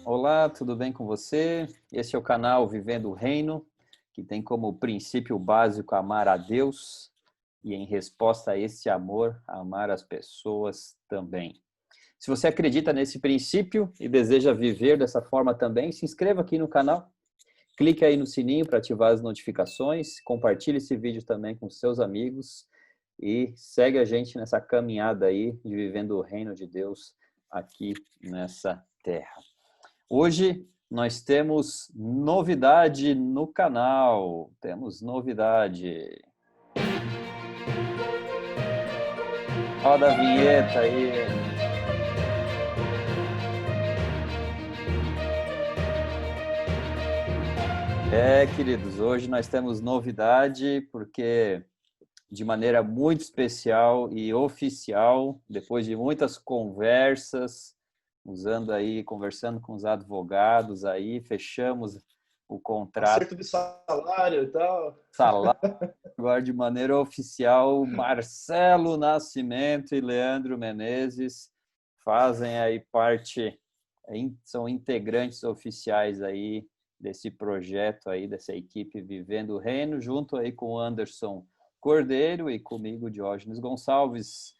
Olá, tudo bem com você? Esse é o canal Vivendo o Reino, que tem como princípio básico amar a Deus e, em resposta a esse amor, amar as pessoas também. Se você acredita nesse princípio e deseja viver dessa forma também, se inscreva aqui no canal, clique aí no sininho para ativar as notificações, compartilhe esse vídeo também com seus amigos e segue a gente nessa caminhada aí de vivendo o reino de Deus aqui nessa terra. Hoje nós temos novidade no canal. Temos novidade. Roda a vinheta aí. Queridos, hoje nós temos novidade porque de maneira muito especial e oficial, depois de muitas conversas, conversando com os advogados aí, fechamos o contrato. Acerto de salário e tal. Salário, agora de maneira oficial, Marcelo Nascimento e Leandro Menezes fazem aí parte, são integrantes oficiais aí desse projeto aí, dessa equipe Vivendo o Reino, junto aí com o Anderson Cordeiro e comigo, Diógenes Gonçalves.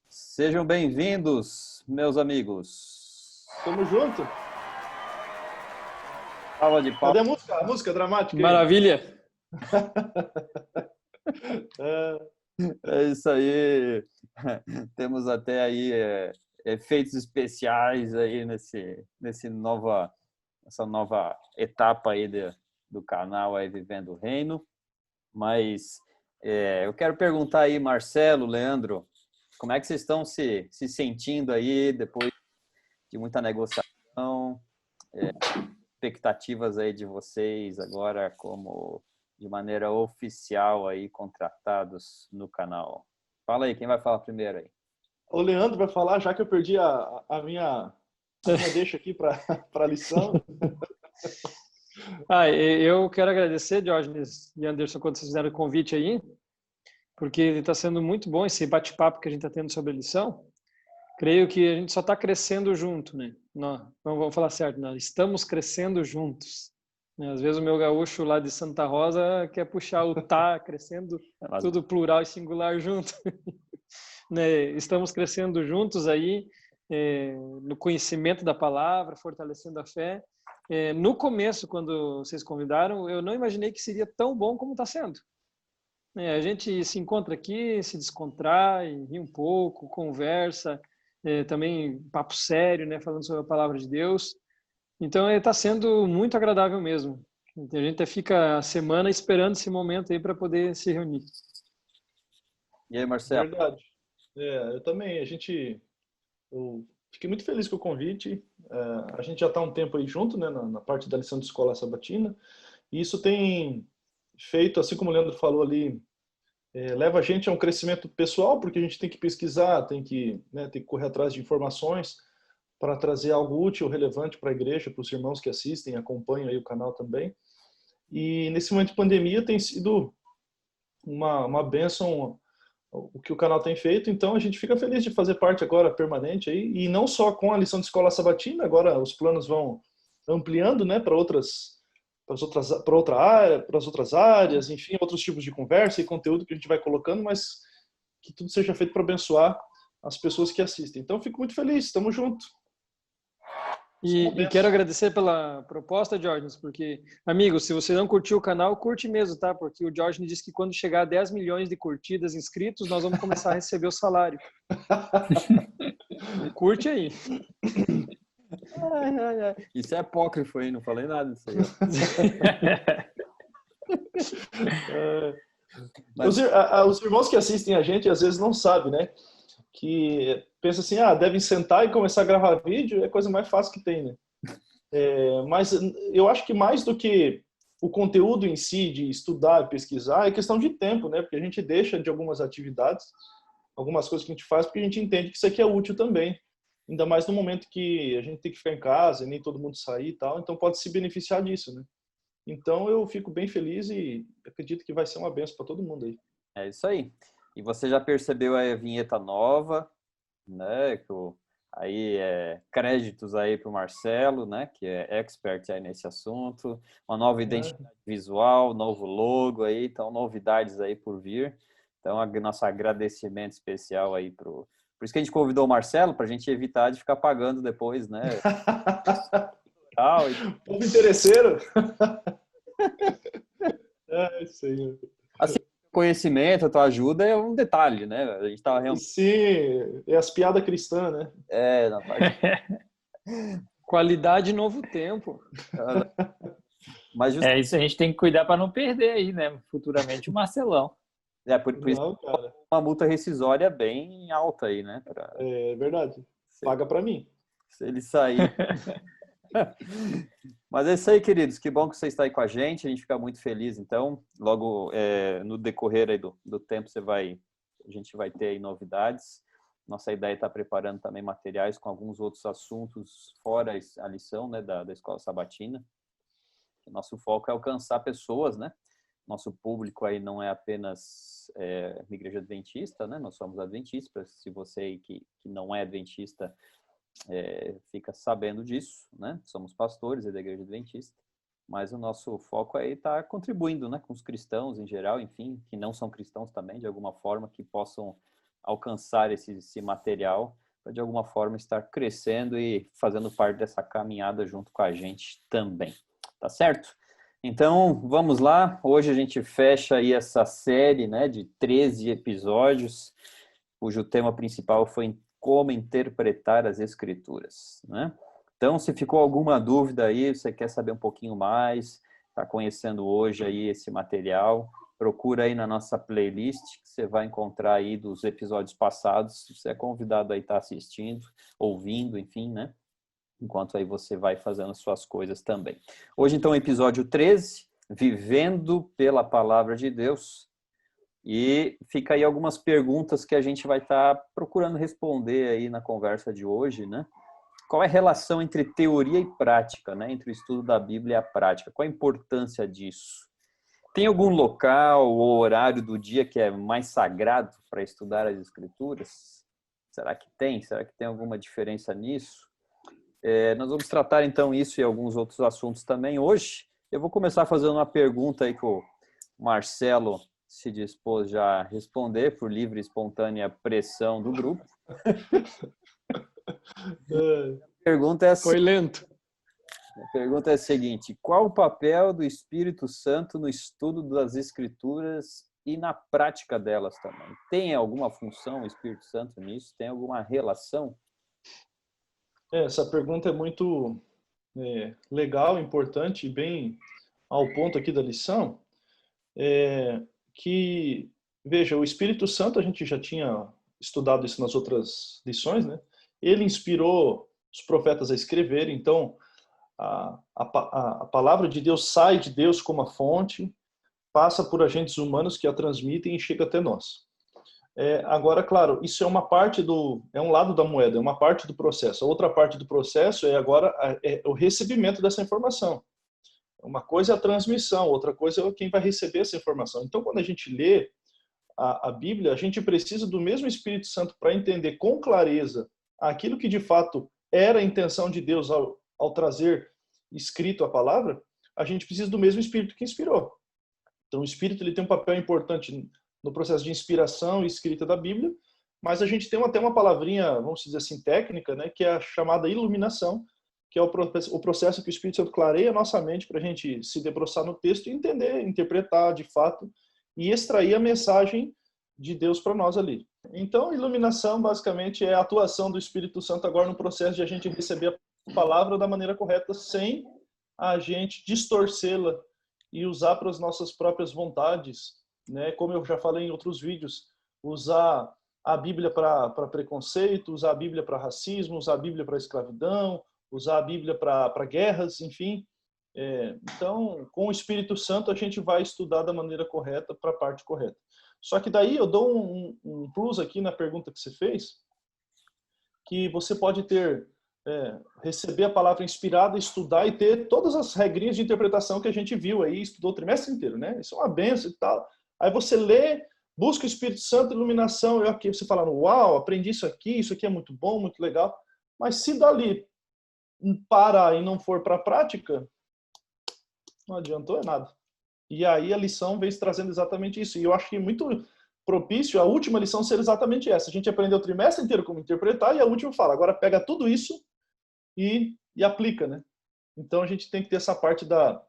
Sejam bem-vindos, meus amigos. Tamo junto. Salva de Cadê palmas. a música dramática aí? Maravilha! É isso aí. Temos até aí efeitos especiais aí nessa nova etapa aí do canal aí Vivendo o Reino. Mas eu quero perguntar aí, Marcelo, Leandro, como é que vocês estão se sentindo aí depois de muita negociação? Expectativas aí de vocês agora como de maneira oficial aí contratados no canal. Fala aí, quem vai falar primeiro aí? O Leandro vai falar, já que eu perdi a minha deixa aqui para a lição. Eu quero agradecer, Diógenes e Anderson, quando vocês fizeram o convite aí, porque está sendo muito bom esse bate-papo que a gente está tendo sobre a lição. Creio que a gente só está crescendo junto, né? Vamos falar certo, nós estamos crescendo juntos. Às vezes o meu gaúcho lá de Santa Rosa quer puxar o tá crescendo, tudo plural e singular junto. Né? Estamos crescendo juntos aí no conhecimento da palavra, fortalecendo a fé. No começo, quando vocês convidaram, eu não imaginei que seria tão bom como está sendo. A gente se encontra aqui, se descontrai, ri um pouco, conversa, também papo sério, né, falando sobre a palavra de Deus. Então, está sendo muito agradável mesmo. A gente fica a semana esperando esse momento aí para poder se reunir. E aí, Marcelo? Verdade. Eu também. Eu fiquei muito feliz com o convite. A gente já está um tempo aí junto, né, na parte da lição de escola sabatina. E isso tem feito, assim como o Leandro falou ali, leva a gente a um crescimento pessoal, porque a gente tem que pesquisar, tem que correr atrás de informações para trazer algo útil, relevante para a igreja, para os irmãos que assistem, acompanham aí o canal também. E nesse momento de pandemia tem sido uma bênção o que o canal tem feito, então a gente fica feliz de fazer parte agora permanente aí, e não só com a lição de escola sabatina, agora os planos vão ampliando, né, para outra área, para as outras áreas, enfim, outros tipos de conversa e conteúdo que a gente vai colocando, mas que tudo seja feito para abençoar as pessoas que assistem. Então, fico muito feliz, estamos juntos. E quero agradecer pela proposta, Diógenes, porque, amigo, se você não curtiu o canal, curte mesmo, tá? Porque o Diógenes disse que quando chegar a 10 milhões de curtidas, inscritos, nós vamos começar a receber o salário. Curte aí. Isso é apócrifo aí, não falei nada disso aí. Os irmãos que assistem a gente às vezes não sabem, né? Que pensa assim, devem sentar e começar a gravar vídeo, é a coisa mais fácil que tem, né? Mas eu acho que mais do que o conteúdo em si, de estudar e pesquisar, é questão de tempo, né? Porque a gente deixa de algumas atividades, algumas coisas que a gente faz, porque a gente entende que isso aqui é útil também. Ainda mais no momento que a gente tem que ficar em casa e nem todo mundo sair e tal, então pode se beneficiar disso, né? Então eu fico bem feliz e acredito que vai ser uma bênção para todo mundo aí. É isso aí. E você já percebeu a vinheta nova, né? Que o Aí, créditos aí para o Marcelo, né, que é expert aí nesse assunto. Uma nova identidade visual, novo logo aí, então novidades aí por vir. Então, nosso agradecimento especial aí Por isso que a gente convidou o Marcelo, para a gente evitar de ficar pagando depois, né? Povo interesseiro. É isso aí. Assim, conhecimento, a tua ajuda é um detalhe, né? A gente tava realmente... Sim, é as piadas cristãs, né? Na parte... Qualidade novo tempo. Mas isso a gente tem que cuidar para não perder aí, né? Futuramente o Marcelão. Por isso, cara, uma multa rescisória bem alta aí, né? É verdade. Paga para mim. Se ele sair. Mas é isso aí, queridos. Que bom que você está aí com a gente. A gente fica muito feliz. Então, logo no decorrer aí do tempo, a gente vai ter aí novidades. Nossa ideia é estar preparando também materiais com alguns outros assuntos fora a lição, né, da Escola Sabatina. Nosso foco é alcançar pessoas, né? Nosso público aí não é apenas uma igreja adventista, né? Nós somos adventistas. Se você que não é adventista fica sabendo disso, né? Somos pastores da igreja adventista, mas o nosso foco aí está contribuindo, né? Com os cristãos em geral, enfim, que não são cristãos também, de alguma forma, que possam alcançar esse material para de alguma forma estar crescendo e fazendo parte dessa caminhada junto com a gente também. Tá certo? Então, vamos lá. Hoje a gente fecha aí essa série, né, de 13 episódios, cujo tema principal foi como interpretar as Escrituras, né? Então, se ficou alguma dúvida aí, você quer saber um pouquinho mais, está conhecendo hoje aí esse material, procura aí na nossa playlist, que você vai encontrar aí dos episódios passados. Você é convidado aí a estar assistindo, ouvindo, enfim, né? Enquanto aí você vai fazendo suas coisas também. Hoje, então, episódio 13, Vivendo pela Palavra de Deus. E fica aí algumas perguntas que a gente vai estar procurando responder aí na conversa de hoje, né? Qual é a relação entre teoria e prática, né? Entre o estudo da Bíblia e a prática? Qual a importância disso? Tem algum local ou horário do dia que é mais sagrado para estudar as Escrituras? Será que tem? Será que tem alguma diferença nisso? Nós vamos tratar, então, isso e alguns outros assuntos também hoje. Eu vou começar fazendo uma pergunta aí que o Marcelo se dispôs já a responder por livre e espontânea pressão do grupo. A pergunta é Foi lento. A pergunta é a seguinte: qual o papel do Espírito Santo no estudo das Escrituras e na prática delas também? Tem alguma função o Espírito Santo nisso? Tem alguma relação? Essa pergunta é muito legal, importante e bem ao ponto aqui da lição. Que, veja, o Espírito Santo, a gente já tinha estudado isso nas outras lições, né? Ele inspirou os profetas a escrever, então a palavra de Deus sai de Deus como a fonte, passa por agentes humanos que a transmitem e chega até nós. Agora, claro, isso é uma parte é um lado da moeda, é uma parte do processo. A outra parte do processo é agora o recebimento dessa informação. Uma coisa é a transmissão, outra coisa é quem vai receber essa informação. Então, quando a gente lê a Bíblia, a gente precisa do mesmo Espírito Santo para entender com clareza aquilo que de fato era a intenção de Deus ao trazer escrito a palavra. A gente precisa do mesmo Espírito que inspirou. Então, o Espírito ele tem um papel importante no processo de inspiração e escrita da Bíblia, mas a gente tem até uma palavrinha, vamos dizer assim, técnica, né, que é a chamada iluminação, que é o processo que o Espírito Santo clareia a nossa mente para a gente se debruçar no texto e entender, interpretar de fato e extrair a mensagem de Deus para nós ali. Então, iluminação basicamente é a atuação do Espírito Santo agora no processo de a gente receber a palavra da maneira correta, sem a gente distorcê-la e usar para as nossas próprias vontades, né? Como eu já falei em outros vídeos, usar a Bíblia para preconceito, usar a Bíblia para racismo, usar a Bíblia para escravidão, usar a Bíblia para guerras, enfim. Então, com o Espírito Santo, a gente vai estudar da maneira correta, para a parte correta. Só que daí eu dou um plus aqui na pergunta que você fez, que você pode receber a palavra inspirada, estudar e ter todas as regrinhas de interpretação que a gente viu aí, estudou o trimestre inteiro, né? Isso é uma benção e tal. Aí você lê, busca o Espírito Santo, iluminação, e aqui você fala, uau, aprendi isso aqui é muito bom, muito legal. Mas se dali parar e não for para a prática, não adiantou nada. E aí a lição veio trazendo exatamente isso. E eu acho que muito propício a última lição ser exatamente essa. A gente aprendeu o trimestre inteiro como interpretar e a última fala, agora pega tudo isso e aplica, né? Então a gente tem que ter essa parte da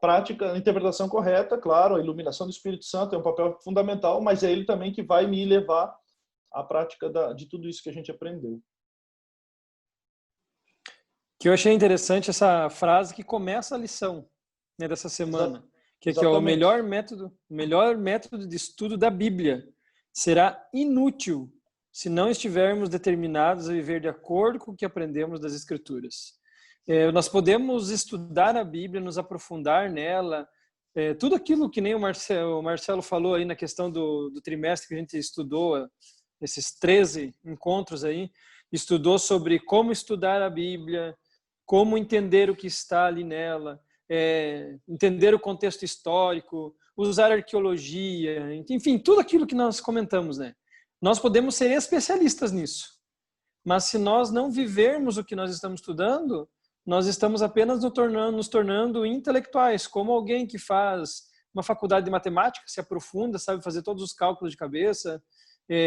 prática, a interpretação correta, claro, a iluminação do Espírito Santo é um papel fundamental, mas é ele também que vai me levar à prática de tudo isso que a gente aprendeu. Que eu achei interessante essa frase que começa a lição, né, dessa semana, que é o melhor método de estudo da Bíblia será inútil se não estivermos determinados a viver de acordo com o que aprendemos das Escrituras. Nós podemos estudar a Bíblia, nos aprofundar nela, tudo aquilo que nem o Marcelo falou aí na questão do trimestre que a gente estudou, esses 13 encontros aí, estudou sobre como estudar a Bíblia, como entender o que está ali nela, entender o contexto histórico, usar arqueologia, enfim, tudo aquilo que nós comentamos, né? Nós podemos ser especialistas nisso, mas se nós não vivermos o que nós estamos estudando, nós estamos apenas nos tornando intelectuais, como alguém que faz uma faculdade de matemática, se aprofunda, sabe fazer todos os cálculos de cabeça,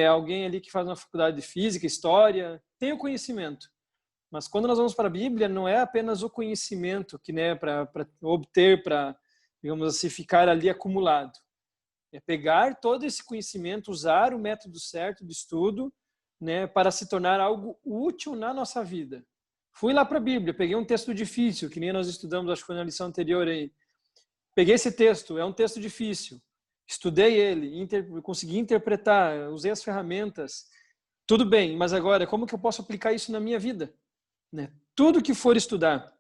alguém ali que faz uma faculdade de física, história, tem o conhecimento. Mas quando nós vamos para a Bíblia, não é apenas o conhecimento que, né, para obter, para, digamos assim, ficar ali acumulado. É pegar todo esse conhecimento, usar o método certo de estudo, né, para se tornar algo útil na nossa vida. Fui lá para a Bíblia, peguei um texto difícil, que nem nós estudamos, acho que foi na lição anterior aí. Peguei esse texto, é um texto difícil. Estudei ele, consegui interpretar, usei as ferramentas. Tudo bem, mas agora, como que eu posso aplicar isso na minha vida? Né? Tudo que for estudar.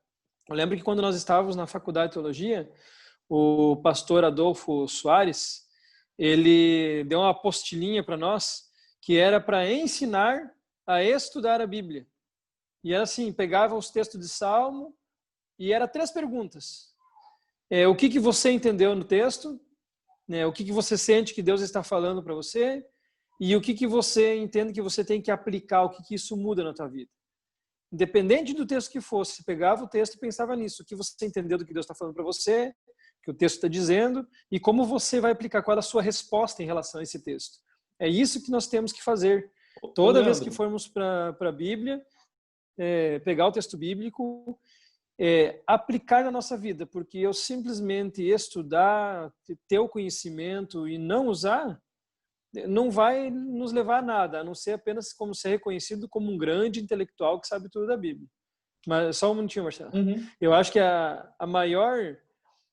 Eu lembro que quando nós estávamos na faculdade de teologia, o pastor Adolfo Soares, ele deu uma apostilinha para nós que era para ensinar a estudar a Bíblia. E era assim, pegava os textos de Salmo e era 3 perguntas. O que você entendeu no texto? Né? O que você sente que Deus está falando para você? E o que você entende que você tem que aplicar? O que isso muda na tua vida? Independente do texto que fosse, você pegava o texto e pensava nisso. O que você entendeu do que Deus está falando para você, o que o texto está dizendo, e como você vai aplicar, qual é a sua resposta em relação a esse texto. É isso que nós temos que fazer. Toda vez que formos para a Bíblia, pegar o texto bíblico, aplicar na nossa vida, porque eu simplesmente estudar, ter o conhecimento e não usar, não vai nos levar a nada, a não ser apenas como ser reconhecido como um grande intelectual que sabe tudo da Bíblia. Mas só um minutinho, Marcelo. Uhum. Eu acho que a maior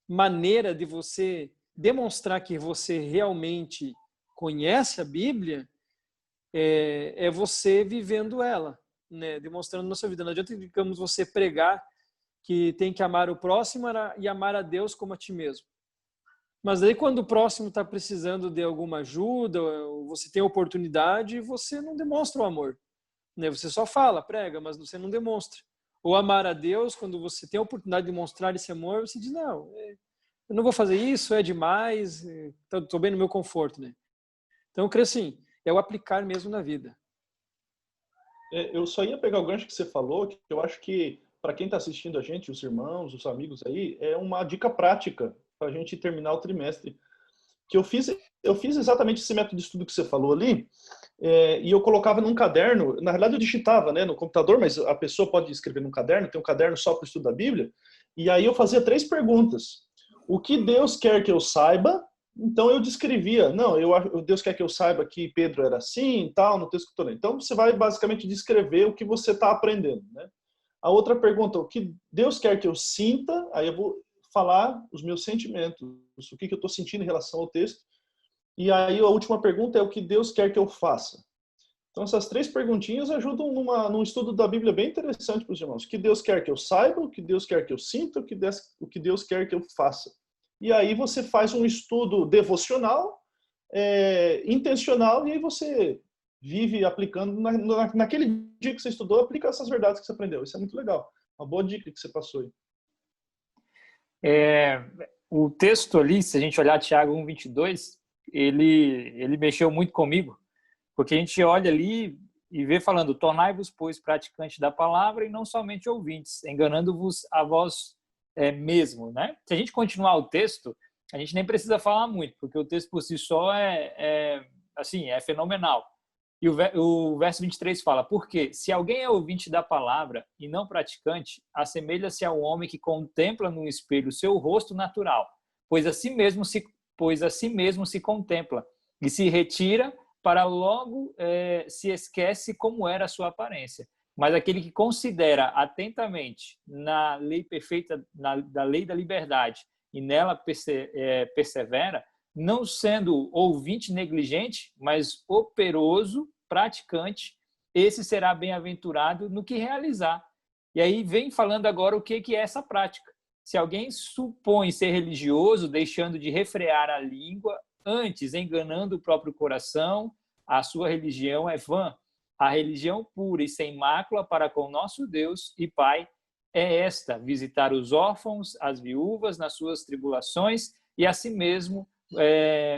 maneira de você demonstrar que você realmente conhece a Bíblia é você vivendo ela, né? Demonstrando na sua vida. Não adianta, digamos, você pregar que tem que amar o próximo e amar a Deus como a ti mesmo. Mas daí quando o próximo está precisando de alguma ajuda, ou você tem oportunidade, você não demonstra o amor. Né? Você só fala, prega, mas você não demonstra. Ou amar a Deus, quando você tem a oportunidade de demonstrar esse amor, você diz, não, eu não vou fazer isso, é demais, estou bem no meu conforto. Né? Então eu creio assim, é o aplicar mesmo na vida. Eu só ia pegar o gancho que você falou, que eu acho que para quem está assistindo a gente, os irmãos, os amigos aí, é uma dica prática para a gente terminar o trimestre. Que eu fiz exatamente esse método de estudo que você falou ali, e eu colocava num caderno, na realidade eu digitava, né, no computador, mas a pessoa pode escrever num caderno, tem um caderno só para o estudo da Bíblia, e aí eu fazia 3 perguntas. O que Deus quer que eu saiba? Então eu descrevia, não, Deus quer que eu saiba que Pedro era assim e tal, no texto que eu estou lendo. Então você vai basicamente descrever o que você está aprendendo, né? A outra pergunta, o que Deus quer que eu sinta? Aí eu vou falar os meus sentimentos, o que eu estou sentindo em relação ao texto. E aí a última pergunta é o que Deus quer que eu faça. Então essas 3 perguntinhas ajudam num estudo da Bíblia bem interessante para os irmãos. O que Deus quer que eu saiba, o que Deus quer que eu sinta, o que Deus quer que eu faça. E aí você faz um estudo devocional, intencional, e aí você vive aplicando, naquele dia que você estudou, aplica essas verdades que você aprendeu. Isso é muito legal. Uma boa dica que você passou aí. O texto ali, se a gente olhar Tiago 1:22, ele mexeu muito comigo, porque a gente olha ali e vê falando: tornai-vos, pois, praticantes da palavra e não somente ouvintes, enganando-vos a vós mesmo, né? Se a gente continuar o texto, a gente nem precisa falar muito, porque o texto por si só assim, é fenomenal. E o verso 23 fala: porque se alguém é ouvinte da palavra e não praticante, assemelha-se ao homem que contempla no espelho o seu rosto natural, pois a si mesmo se contempla e se retira para logo se esquece como era a sua aparência. Mas aquele que considera atentamente na lei perfeita, da lei da liberdade, e nela persevera, não sendo ouvinte negligente, mas operoso, praticante, esse será bem-aventurado no que realizar. E aí vem falando agora o que é essa prática. Se alguém supõe ser religioso, deixando de refrear a língua, antes enganando o próprio coração, a sua religião é vã. A religião pura e sem mácula para com nosso Deus e Pai é esta: visitar os órfãos, as viúvas nas suas tribulações e a si mesmo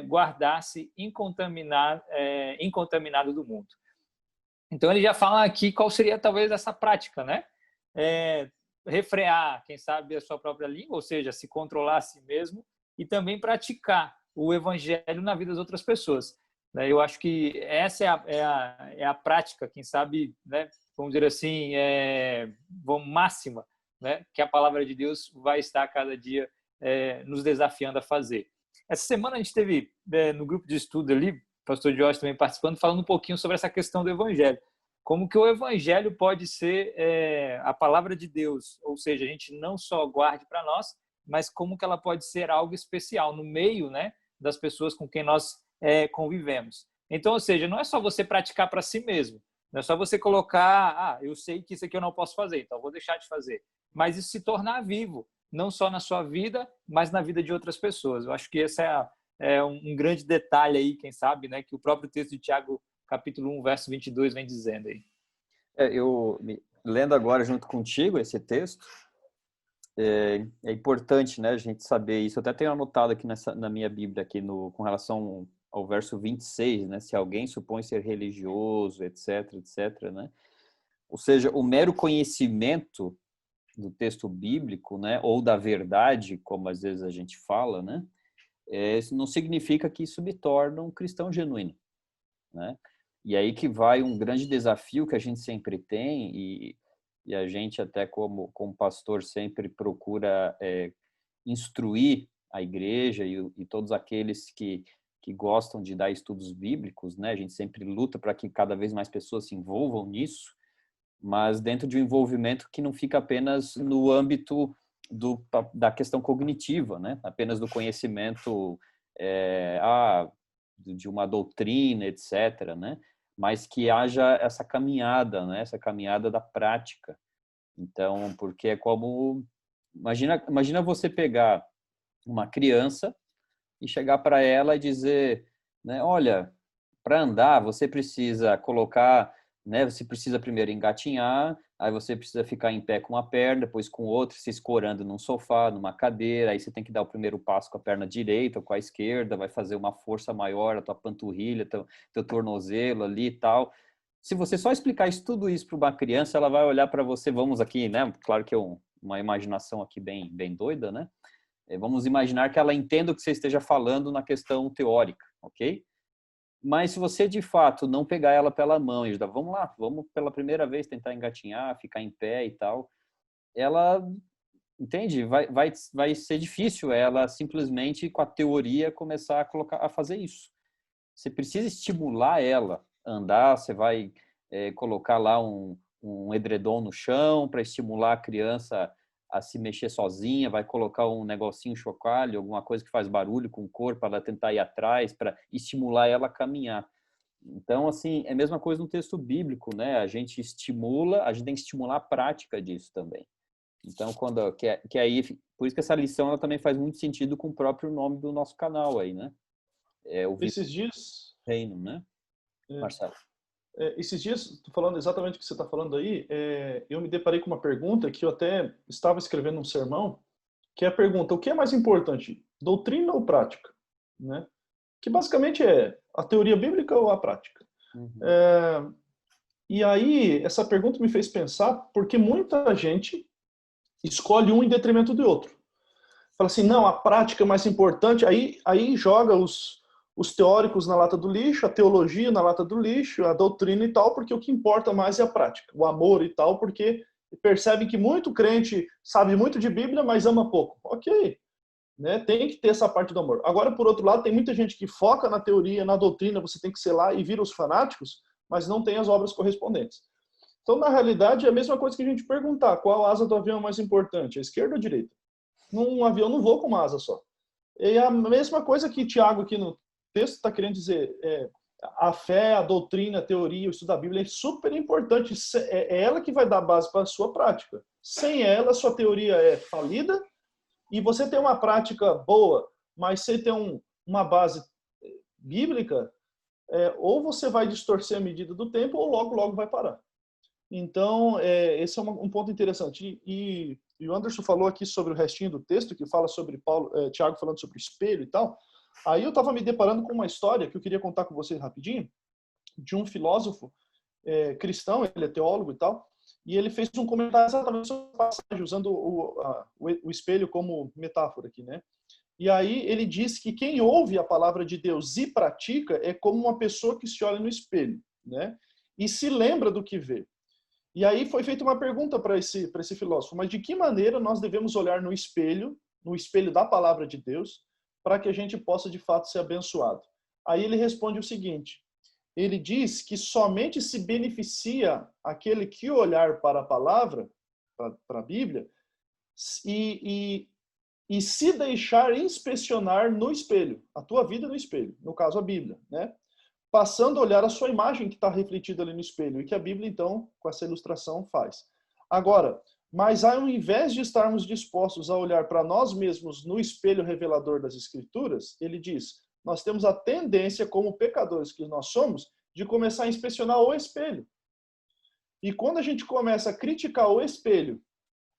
guardar-se incontaminado do mundo. Então ele já fala aqui qual seria talvez essa prática, né? Refrear, quem sabe, a sua própria língua, ou seja, se controlar a si mesmo e também praticar o evangelho na vida das outras pessoas. Eu acho que essa é a prática, quem sabe, né, vamos dizer assim, máxima, né, que a palavra de Deus vai estar cada dia nos desafiando a fazer. Essa semana a gente teve no grupo de estudo ali, o pastor Jorge também participando, falando um pouquinho sobre essa questão do evangelho. Como que o evangelho pode ser a palavra de Deus, ou seja, a gente não só guarde para nós, mas como que ela pode ser algo especial no meio, né, das pessoas com quem nós convivemos. Então, ou seja, não é só você praticar para si mesmo, não é só você colocar, eu sei que isso aqui eu não posso fazer, então eu vou deixar de fazer. Mas isso se tornar vivo, não só na sua vida, mas na vida de outras pessoas. Eu acho que esse é um grande detalhe aí, quem sabe, né, que o próprio texto de Tiago, capítulo 1, verso 22, vem dizendo aí. Lendo agora junto contigo esse texto, é importante, né, a gente saber isso. Eu até tenho anotado aqui na minha Bíblia, aqui com relação ao verso 26, né, se alguém supõe ser religioso, etc, né? Ou seja, o mero conhecimento do texto bíblico, né, ou da verdade, como às vezes a gente fala, né, isso não significa que isso me torna um cristão genuíno, né? E aí que vai um grande desafio que a gente sempre tem, e a gente até como pastor sempre procura instruir a igreja e todos aqueles que gostam de dar estudos bíblicos, né? A gente sempre luta para que cada vez mais pessoas se envolvam nisso, mas dentro de um envolvimento que não fica apenas no âmbito da questão cognitiva, né? Apenas do conhecimento de uma doutrina, etc., né? Mas que haja essa caminhada, né? Essa caminhada da prática. Então, porque é como... Imagina você pegar uma criança e chegar para ela e dizer, né, olha, para andar você precisa colocar, né, você precisa primeiro engatinhar, aí você precisa ficar em pé com uma perna, depois com outra, se escorando num sofá, numa cadeira, aí você tem que dar o primeiro passo com a perna direita ou com a esquerda, vai fazer uma força maior, a tua panturrilha, teu tornozelo ali e tal. Se você só explicar tudo isso para uma criança, ela vai olhar para você, vamos aqui, né, claro que é uma imaginação aqui bem doida, né? Vamos imaginar que ela entenda o que você esteja falando na questão teórica, ok? Mas se você, de fato, não pegar ela pela mão e ajudar, vamos lá, vamos pela primeira vez tentar engatinhar, ficar em pé e tal, ela, entende? Vai ser difícil ela simplesmente, com a teoria, começar a fazer isso. Você precisa estimular ela a andar, você vai colocar lá um edredom no chão para estimular a criança a se mexer sozinha, vai colocar um negocinho chocalho, alguma coisa que faz barulho com o corpo, para ela tentar ir atrás, para estimular ela a caminhar. Então, assim, é a mesma coisa no texto bíblico, né? A gente tem que estimular a prática disso também. Então, que aí, por isso que essa lição ela também faz muito sentido com o próprio nome do nosso canal aí, né? Esses dias... Reino, né? Marcelo. Esses dias, falando exatamente o que você está falando aí, eu me deparei com uma pergunta que eu até estava escrevendo um sermão, que é a pergunta: o que é mais importante, doutrina ou prática? Né? Que basicamente é a teoria bíblica ou a prática. Uhum. E aí, essa pergunta me fez pensar, porque muita gente escolhe um em detrimento do outro. Fala assim, não, a prática é mais importante, aí joga os teóricos na lata do lixo, a teologia na lata do lixo, a doutrina e tal, porque o que importa mais é a prática, o amor e tal, porque percebe que muito crente sabe muito de Bíblia, mas ama pouco. Ok, né? Tem que ter essa parte do amor. Agora, por outro lado, tem muita gente que foca na teoria, na doutrina, você tem que ser lá e vira os fanáticos, mas não tem as obras correspondentes. Então, na realidade, é a mesma coisa que a gente perguntar, qual asa do avião é mais importante, a esquerda ou a direita? Num avião não voa com uma asa só. E a mesma coisa que Tiago aqui no texto está querendo dizer, a fé, a doutrina, a teoria, o estudo da Bíblia é super importante, é ela que vai dar base para a sua prática. Sem ela, a sua teoria é falida, e você tem uma prática boa, mas você tem uma base bíblica, ou você vai distorcer a medida do tempo, ou logo vai parar. Então, esse é um ponto interessante. E o Anderson falou aqui sobre o restinho do texto, que fala sobre Tiago falando sobre o espelho e tal. Aí eu estava me deparando com uma história que eu queria contar com vocês rapidinho, de um filósofo cristão, ele é teólogo e tal, e ele fez um comentário exatamente sobre a passagem, usando o espelho como metáfora aqui, né? E aí ele diz que quem ouve a palavra de Deus e pratica é como uma pessoa que se olha no espelho, né? E se lembra do que vê. E aí foi feita uma pergunta para esse filósofo, mas de que maneira nós devemos olhar no espelho da palavra de Deus, para que a gente possa de fato ser abençoado? Aí ele responde o seguinte, ele diz que somente se beneficia aquele que olhar para a palavra, para a Bíblia, e se deixar inspecionar no espelho, a tua vida no espelho, no caso a Bíblia, né? Passando a olhar a sua imagem que está refletida ali no espelho, e que a Bíblia, então, com essa ilustração, faz. Agora, mas ao invés de estarmos dispostos a olhar para nós mesmos no espelho revelador das Escrituras, ele diz, nós temos a tendência, como pecadores que nós somos, de começar a inspecionar o espelho. E quando a gente começa a criticar o espelho,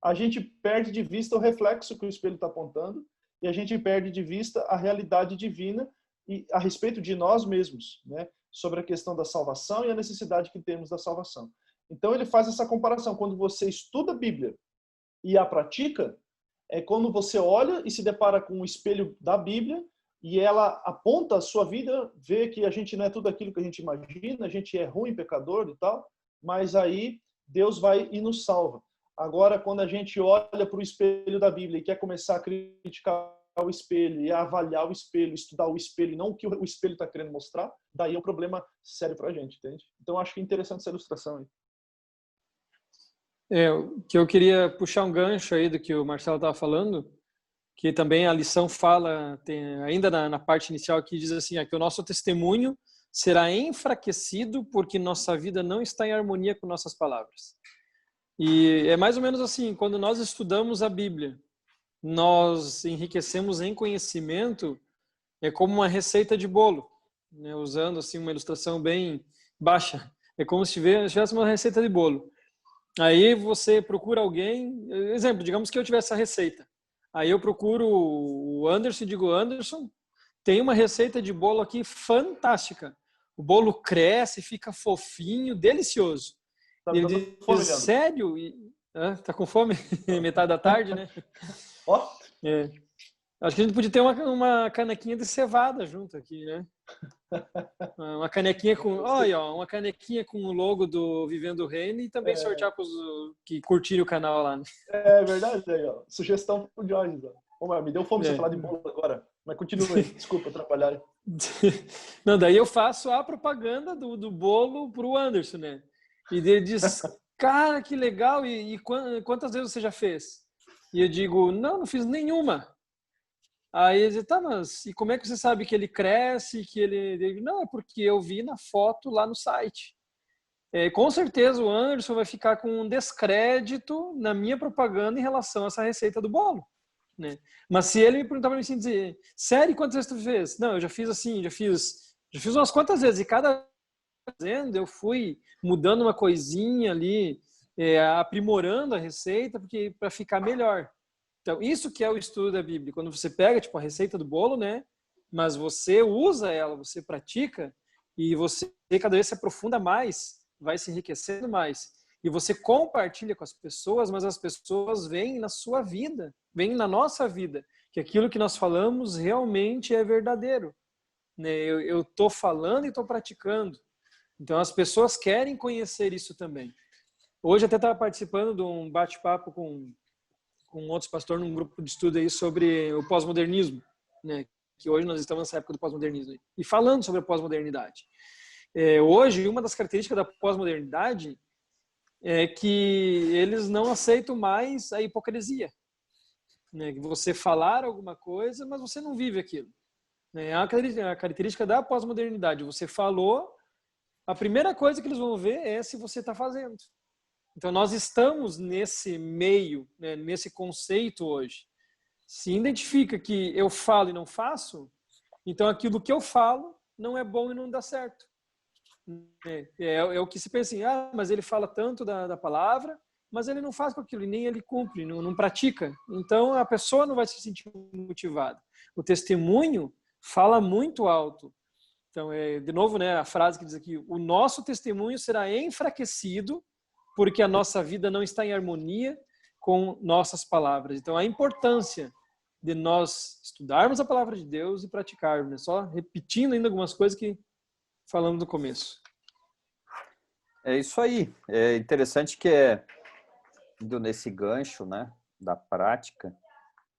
a gente perde de vista o reflexo que o espelho está apontando, e a gente perde de vista a realidade divina e a respeito de nós mesmos, né? Sobre a questão da salvação e a necessidade que temos da salvação. Então ele faz essa comparação. Quando você estuda a Bíblia e a pratica, é quando você olha e se depara com o espelho da Bíblia e ela aponta a sua vida, vê que a gente não é tudo aquilo que a gente imagina, a gente é ruim, pecador e tal, mas aí Deus vai e nos salva. Agora, quando a gente olha para o espelho da Bíblia e quer começar a criticar o espelho e a avaliar o espelho, estudar o espelho, não o que o espelho está querendo mostrar, daí é um problema sério para a gente, entende? Então, acho que é interessante essa ilustração aí. Que eu queria puxar um gancho aí do que o Marcelo estava falando, que também a lição fala, ainda na parte inicial que diz assim, que o nosso testemunho será enfraquecido porque nossa vida não está em harmonia com nossas palavras. E é mais ou menos assim, quando nós estudamos a Bíblia, nós enriquecemos em conhecimento, é como uma receita de bolo, né? Usando assim uma ilustração bem baixa. É como se tivesse uma receita de bolo. Aí você procura alguém, exemplo, digamos que eu tivesse essa receita. Aí eu procuro o Anderson e digo, Anderson, tem uma receita de bolo aqui fantástica. O bolo cresce, fica fofinho, delicioso. Ele diz, sério? Tá com fome? Metade da tarde, né? Ó. Acho que a gente podia ter uma canequinha de cevada junto aqui, né? Uma canequinha uma canequinha com o logo do Vivendo o Reino e também sortear para os que curtirem o canal lá, né? É verdade, aí, ó. Sugestão pro Jorge. Me deu fome você falar de bolo agora. Mas continua aí, desculpa atrapalhar. Não, daí eu faço a propaganda do bolo pro Anderson, né? E ele diz, cara, que legal, e quantas vezes você já fez? E eu digo, não fiz nenhuma. Aí ele diz, tá, mas e como é que você sabe que ele cresce, que ele... Não, é porque eu vi na foto lá no site. Com certeza o Anderson vai ficar com um descrédito na minha propaganda em relação a essa receita do bolo, né? Mas se ele me perguntar para mim assim, dizer, sério, quantas vezes tu fez? Não, eu já fiz assim, já fiz umas quantas vezes, e cada vez eu fui mudando uma coisinha ali, aprimorando a receita para ficar melhor. Então, isso que é o estudo da Bíblia. Quando você pega tipo a receita do bolo, né? Mas você usa ela, você pratica e você cada vez se aprofunda mais vai se enriquecendo mais. E você compartilha com as pessoas, mas as pessoas veem na sua vida, veem na nossa vida, que aquilo que nós falamos realmente é verdadeiro. Eu estou falando e estou praticando. Então, as pessoas querem conhecer isso também. Hoje, até estava participando de um bate-papo com outros pastores num grupo de estudo aí sobre o pós-modernismo, né? Que hoje nós estamos nessa época do pós-modernismo. E falando sobre a pós-modernidade. Hoje, uma das características da pós-modernidade é que eles não aceitam mais a hipocrisia. Né? Você falar alguma coisa, mas você não vive aquilo. É a característica da pós-modernidade. Você falou, a primeira coisa que eles vão ver é se você está fazendo. Então, nós estamos nesse meio, né, nesse conceito hoje. Se identifica que eu falo e não faço, então aquilo que eu falo não é bom e não dá certo. É o que se pensa assim, mas ele fala tanto da palavra, mas ele não faz com aquilo, e nem ele cumpre, não pratica. Então, a pessoa não vai se sentir motivada. O testemunho fala muito alto. Então, de novo, né, a frase que diz aqui, o nosso testemunho será enfraquecido porque a nossa vida não está em harmonia com nossas palavras. Então, a importância de nós estudarmos a palavra de Deus e praticarmos, né? Só repetindo ainda algumas coisas que falamos no começo. É isso aí. É interessante que indo nesse gancho, né, da prática,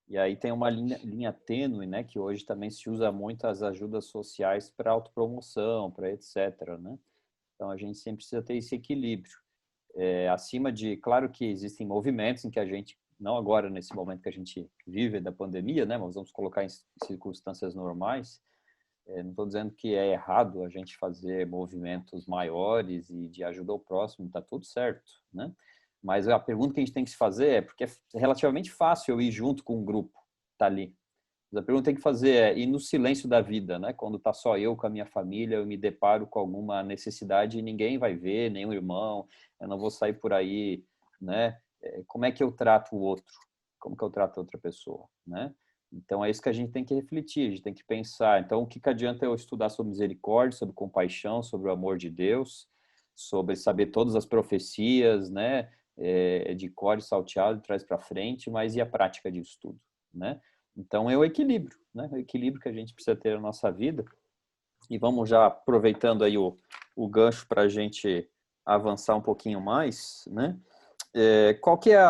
e aí tem uma linha tênue, né, que hoje também se usa muito as ajudas sociais para autopromoção, para etc, né? Então, a gente sempre precisa ter esse equilíbrio. Acima de, claro que existem movimentos em que a gente, não agora nesse momento que a gente vive da pandemia, né, mas vamos colocar em circunstâncias normais, não estou dizendo que é errado a gente fazer movimentos maiores e de ajuda ao próximo, está tudo certo, né? Mas a pergunta que a gente tem que se fazer é, porque é relativamente fácil eu ir junto com um grupo, tá ali. Mas a pergunta que tem que fazer é ir no silêncio da vida, né? Quando tá só eu com a minha família, eu me deparo com alguma necessidade e ninguém vai ver, nenhum irmão, eu não vou sair por aí, né? Como é que eu trato o outro? Como que eu trato a outra pessoa, né? Então, é isso que a gente tem que refletir, a gente tem que pensar. Então, o que adianta eu estudar sobre misericórdia, sobre compaixão, sobre o amor de Deus, sobre saber todas as profecias, né? De cor e salteado, de trás para frente, mas e a prática disso tudo, né? Então, é o equilíbrio, né? O equilíbrio que a gente precisa ter na nossa vida. E vamos já aproveitando aí o gancho para a gente avançar um pouquinho mais, né? Qual que é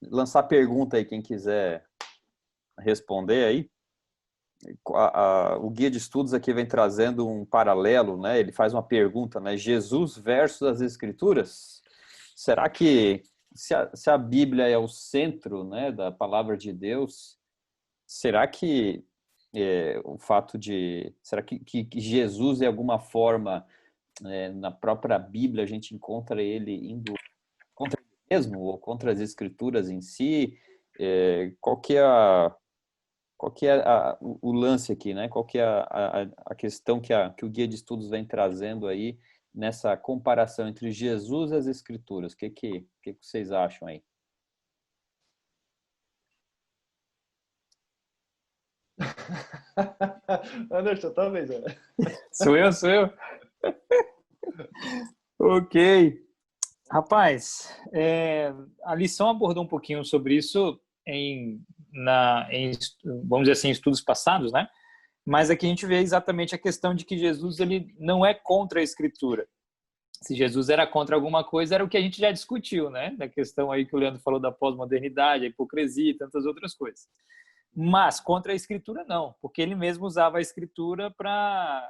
lançar pergunta aí, quem quiser responder aí. O guia de estudos aqui vem trazendo um paralelo, né? Ele faz uma pergunta, né? Jesus versus as Escrituras. Será que se a Bíblia é o centro, né, da palavra de Deus, será que o fato de... Será que Jesus, de alguma forma, na própria Bíblia, a gente encontra ele indo contra ele mesmo ou contra as Escrituras em si? Qual que é o lance aqui, né? Qual que é a questão que o guia de estudos vem trazendo aí nessa comparação entre Jesus e as Escrituras? O que vocês acham aí? Anderson, talvez. Sou eu. Ok. Rapaz, a lição abordou um pouquinho sobre isso vamos dizer assim, estudos passados, né? Mas aqui a gente vê exatamente a questão de que Jesus ele não é contra a Escritura. Se Jesus era contra alguma coisa, era o que a gente já discutiu, né? Da questão aí que o Leandro falou da pós-modernidade, a hipocrisia e tantas outras coisas. Mas contra a Escritura não, porque ele mesmo usava a Escritura para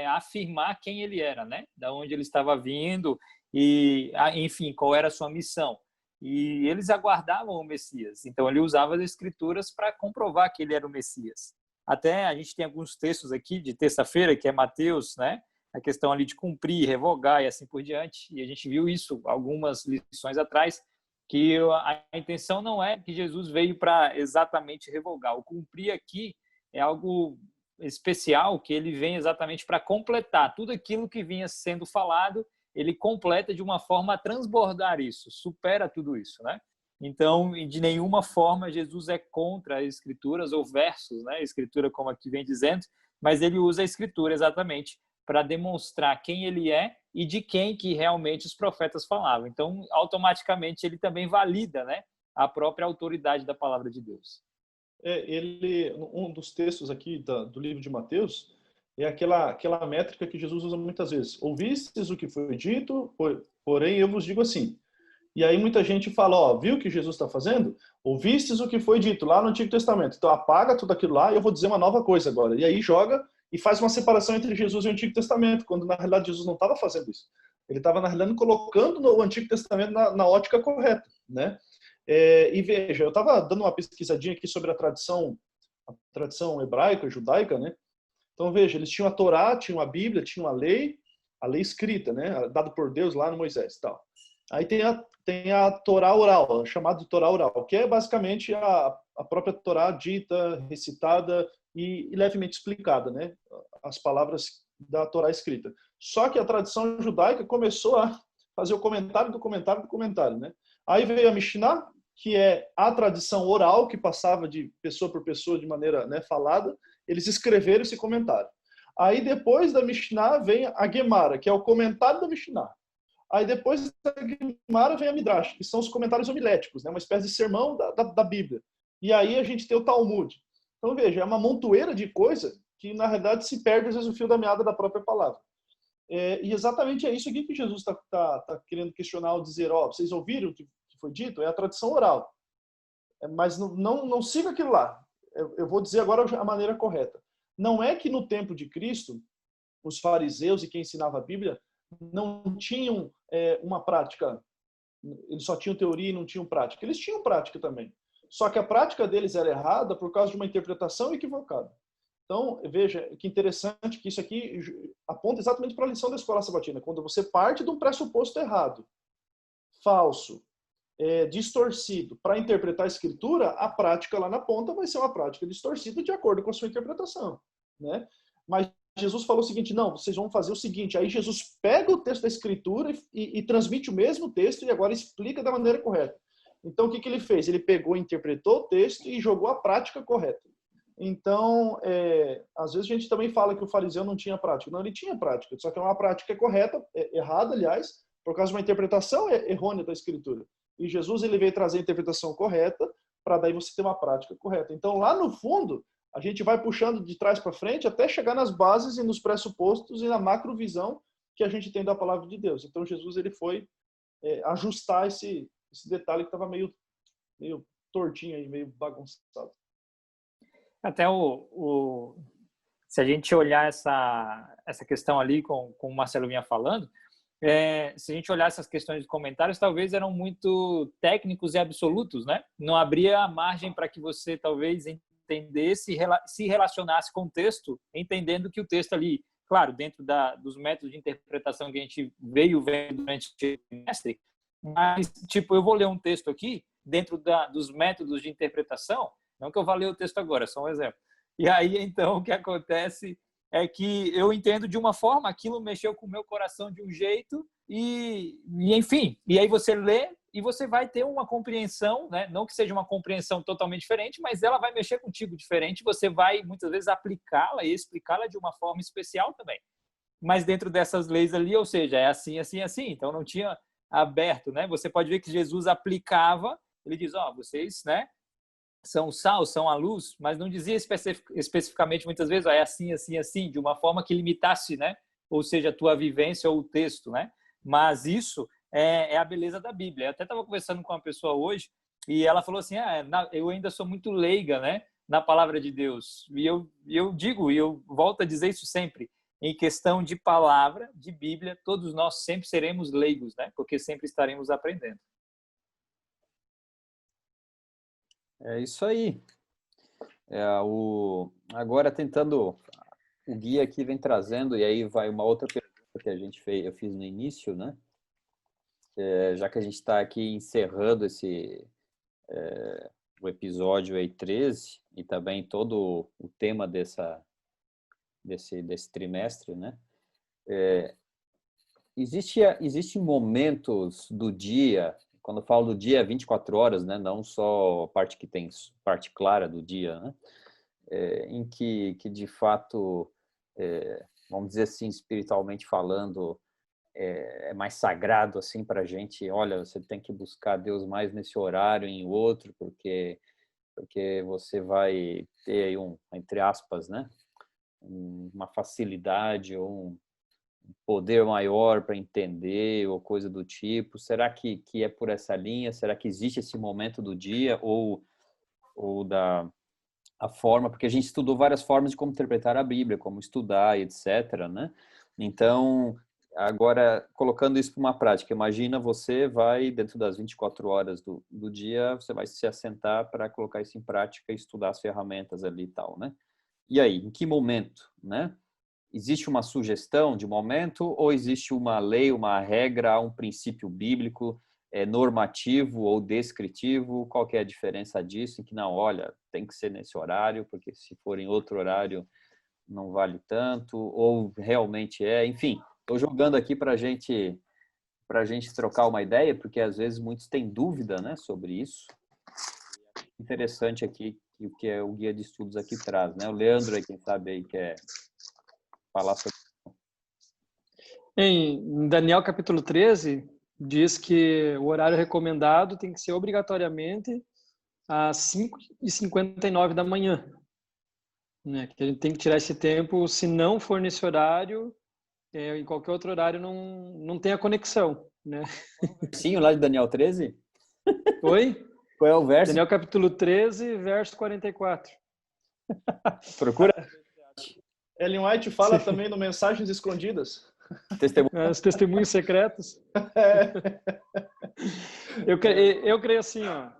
afirmar quem ele era, né? Da onde ele estava vindo e, enfim, qual era a sua missão. E eles aguardavam o Messias. Então, ele usava as Escrituras para comprovar que ele era o Messias. Até a gente tem alguns textos aqui de terça-feira, que é Mateus, né? A questão ali de cumprir, revogar e assim por diante. E a gente viu isso algumas lições atrás, que a intenção não é que Jesus veio para exatamente revogar. O cumprir aqui é algo especial, que ele vem exatamente para completar tudo aquilo que vinha sendo falado, ele completa de uma forma a transbordar isso, supera tudo isso, né? Então, de nenhuma forma Jesus é contra as Escrituras ou versos, né? A Escritura, como aqui vem dizendo, mas ele usa a Escritura exatamente para demonstrar quem ele é e de quem que realmente os profetas falavam. Então, automaticamente, ele também valida, né, a própria autoridade da palavra de Deus. Um dos textos aqui do livro de Mateus é aquela métrica que Jesus usa muitas vezes. Ouvistes o que foi dito, porém eu vos digo assim. E aí muita gente fala, ó, viu o que Jesus está fazendo? Ouvistes o que foi dito lá no Antigo Testamento. Então apaga tudo aquilo lá e eu vou dizer uma nova coisa agora. E aí joga e faz uma separação entre Jesus e o Antigo Testamento, quando na realidade Jesus não estava fazendo isso. Ele estava, na realidade, colocando o Antigo Testamento na ótica correta, né? E veja, eu estava dando uma pesquisadinha aqui sobre a tradição hebraica, judaica, né? Então veja, eles tinham a Torá, tinham a Bíblia, tinham a lei escrita, né? Dada por Deus lá no Moisés e tal. Aí tem a Torá oral, chamada de Torá oral, que é basicamente a própria Torá dita, recitada e levemente explicada, né? As palavras da Torá escrita. Só que a tradição judaica começou a fazer o comentário do comentário do comentário, né? Aí veio a Mishnah, que é a tradição oral que passava de pessoa por pessoa de maneira, né, falada. Eles escreveram esse comentário. Aí depois da Mishnah vem a Gemara, que é o comentário da Mishnah. Aí depois da Gemara vem a Midrash, que são os comentários homiléticos, né? Uma espécie de sermão da Bíblia. E aí a gente tem o Talmud. Então veja, é uma montoeira de coisa que na realidade se perde às vezes o fio da meada da própria palavra. E exatamente é isso aqui que Jesus está querendo questionar ao dizer, ó, vocês ouviram o que foi dito? É a tradição oral. Mas não siga aquilo lá. Eu vou dizer agora a maneira correta. Não é que no tempo de Cristo, os fariseus e quem ensinava a Bíblia não tinham uma prática, eles só tinham teoria e não tinham prática. Eles tinham prática também. Só que a prática deles era errada por causa de uma interpretação equivocada. Então, veja, que interessante que isso aqui aponta exatamente para a lição da escola sabatina. Quando você parte de um pressuposto errado, falso, distorcido, para interpretar a escritura, a prática lá na ponta vai ser uma prática distorcida de acordo com a sua interpretação, né? Mas Jesus falou o seguinte, não, vocês vão fazer o seguinte, aí Jesus pega o texto da escritura e transmite o mesmo texto e agora explica da maneira correta. Então, o que ele fez? Ele pegou, interpretou o texto e jogou a prática correta. Então, às vezes a gente também fala que o fariseu não tinha prática. Não, ele tinha prática, só que é uma prática correta, errada, aliás, por causa de uma interpretação errônea da escritura. E Jesus ele veio trazer a interpretação correta para daí você ter uma prática correta. Então, lá no fundo, a gente vai puxando de trás para frente até chegar nas bases e nos pressupostos e na macrovisão que a gente tem da palavra de Deus. Então, Jesus ele foi ajustar esse detalhe que estava meio tortinho aí, meio bagunçado. Até se a gente olhar essa questão ali, com o Marcelo vinha falando, se a gente olhar essas questões de comentários, talvez eram muito técnicos e absolutos, né? Não abria margem para que você talvez entendesse, se relacionasse com o texto, entendendo que o texto ali, claro, dentro dos métodos de interpretação que a gente veio vendo durante o trimestre, mas, tipo, eu vou ler um texto aqui, dentro dos métodos de interpretação, não que eu vá ler o texto agora, só um exemplo. E aí, então, o que acontece é que eu entendo de uma forma, aquilo mexeu com o meu coração de um jeito e enfim, e aí você lê e você vai ter uma compreensão, né? Não que seja uma compreensão totalmente diferente, mas ela vai mexer contigo diferente, você vai, muitas vezes, aplicá-la e explicá-la de uma forma especial também. Mas dentro dessas leis ali, ou seja, é assim, assim, assim, então não tinha aberto, né? Você pode ver que Jesus aplicava, ele diz, ó, vocês, né? São o sal, são a luz, mas não dizia especificamente muitas vezes, ó, é assim, assim, assim, de uma forma que limitasse, né? Ou seja, a tua vivência ou o texto, né? Mas isso é a beleza da Bíblia. Eu até estava conversando com uma pessoa hoje e ela falou assim, eu ainda sou muito leiga, né? Na palavra de Deus. E eu digo, e eu volto a dizer isso sempre, em questão de palavra, de Bíblia, todos nós sempre seremos leigos, né? Porque sempre estaremos aprendendo. É isso aí. Agora tentando, o guia aqui vem trazendo, e aí vai uma outra pergunta que eu fiz no início, né? Já que a gente está aqui encerrando o episódio aí 13 e também todo o tema desse trimestre, né? Existem momentos do dia, quando eu falo do dia, 24 horas, né? Não só a parte que tem parte clara do dia, né? Em que de fato, vamos dizer assim, espiritualmente falando, é mais sagrado assim para a gente. Olha, você tem que buscar Deus mais nesse horário, em outro, porque você vai ter aí entre aspas, né, uma facilidade ou um poder maior para entender ou coisa do tipo. Será que é por essa linha? Será que existe esse momento do dia ou a forma? Porque a gente estudou várias formas de como interpretar a Bíblia, como estudar, etc., né? Então, agora, colocando isso para uma prática, imagina você vai, dentro das 24 horas do dia, você vai se assentar para colocar isso em prática e estudar as ferramentas ali e tal, né? E aí, em que momento, né? Existe uma sugestão de momento ou existe uma lei, uma regra, um princípio bíblico normativo ou descritivo? Qual que é a diferença disso? Em que não, olha, tem que ser nesse horário, porque se for em outro horário não vale tanto, ou realmente enfim, estou jogando aqui para a gente trocar uma ideia, porque às vezes muitos têm dúvida, né, sobre isso. Interessante aqui o que o guia de estudos aqui traz, né? O Leandro aí, quem sabe aí quer falar sobre isso. Em Daniel capítulo 13, diz que o horário recomendado tem que ser obrigatoriamente às 5h59 da manhã. Né? Que a gente tem que tirar esse tempo, se não for nesse horário, em qualquer outro horário não tem a conexão. Né? Sim, lá de Daniel 13? Oi? Qual é o verso? Daniel capítulo 13, verso 44. Procura. Ellen White fala também no Mensagens Escondidas. Os testemunhos secretos. Eu creio assim, ó,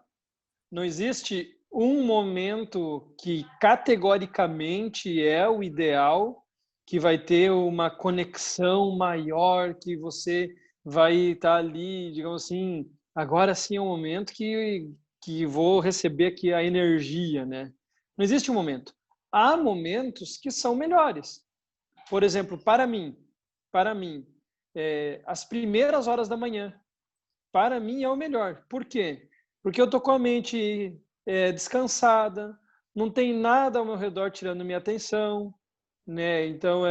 não existe um momento que categoricamente é o ideal, que vai ter uma conexão maior, que você vai estar ali, digamos assim, agora sim é o momento que vou receber aqui a energia, né? Não existe um momento. Há momentos que são melhores. Por exemplo, para mim, as primeiras horas da manhã, para mim é o melhor. Por quê? Porque eu estou com a mente descansada, não tem nada ao meu redor tirando minha atenção, né? Então,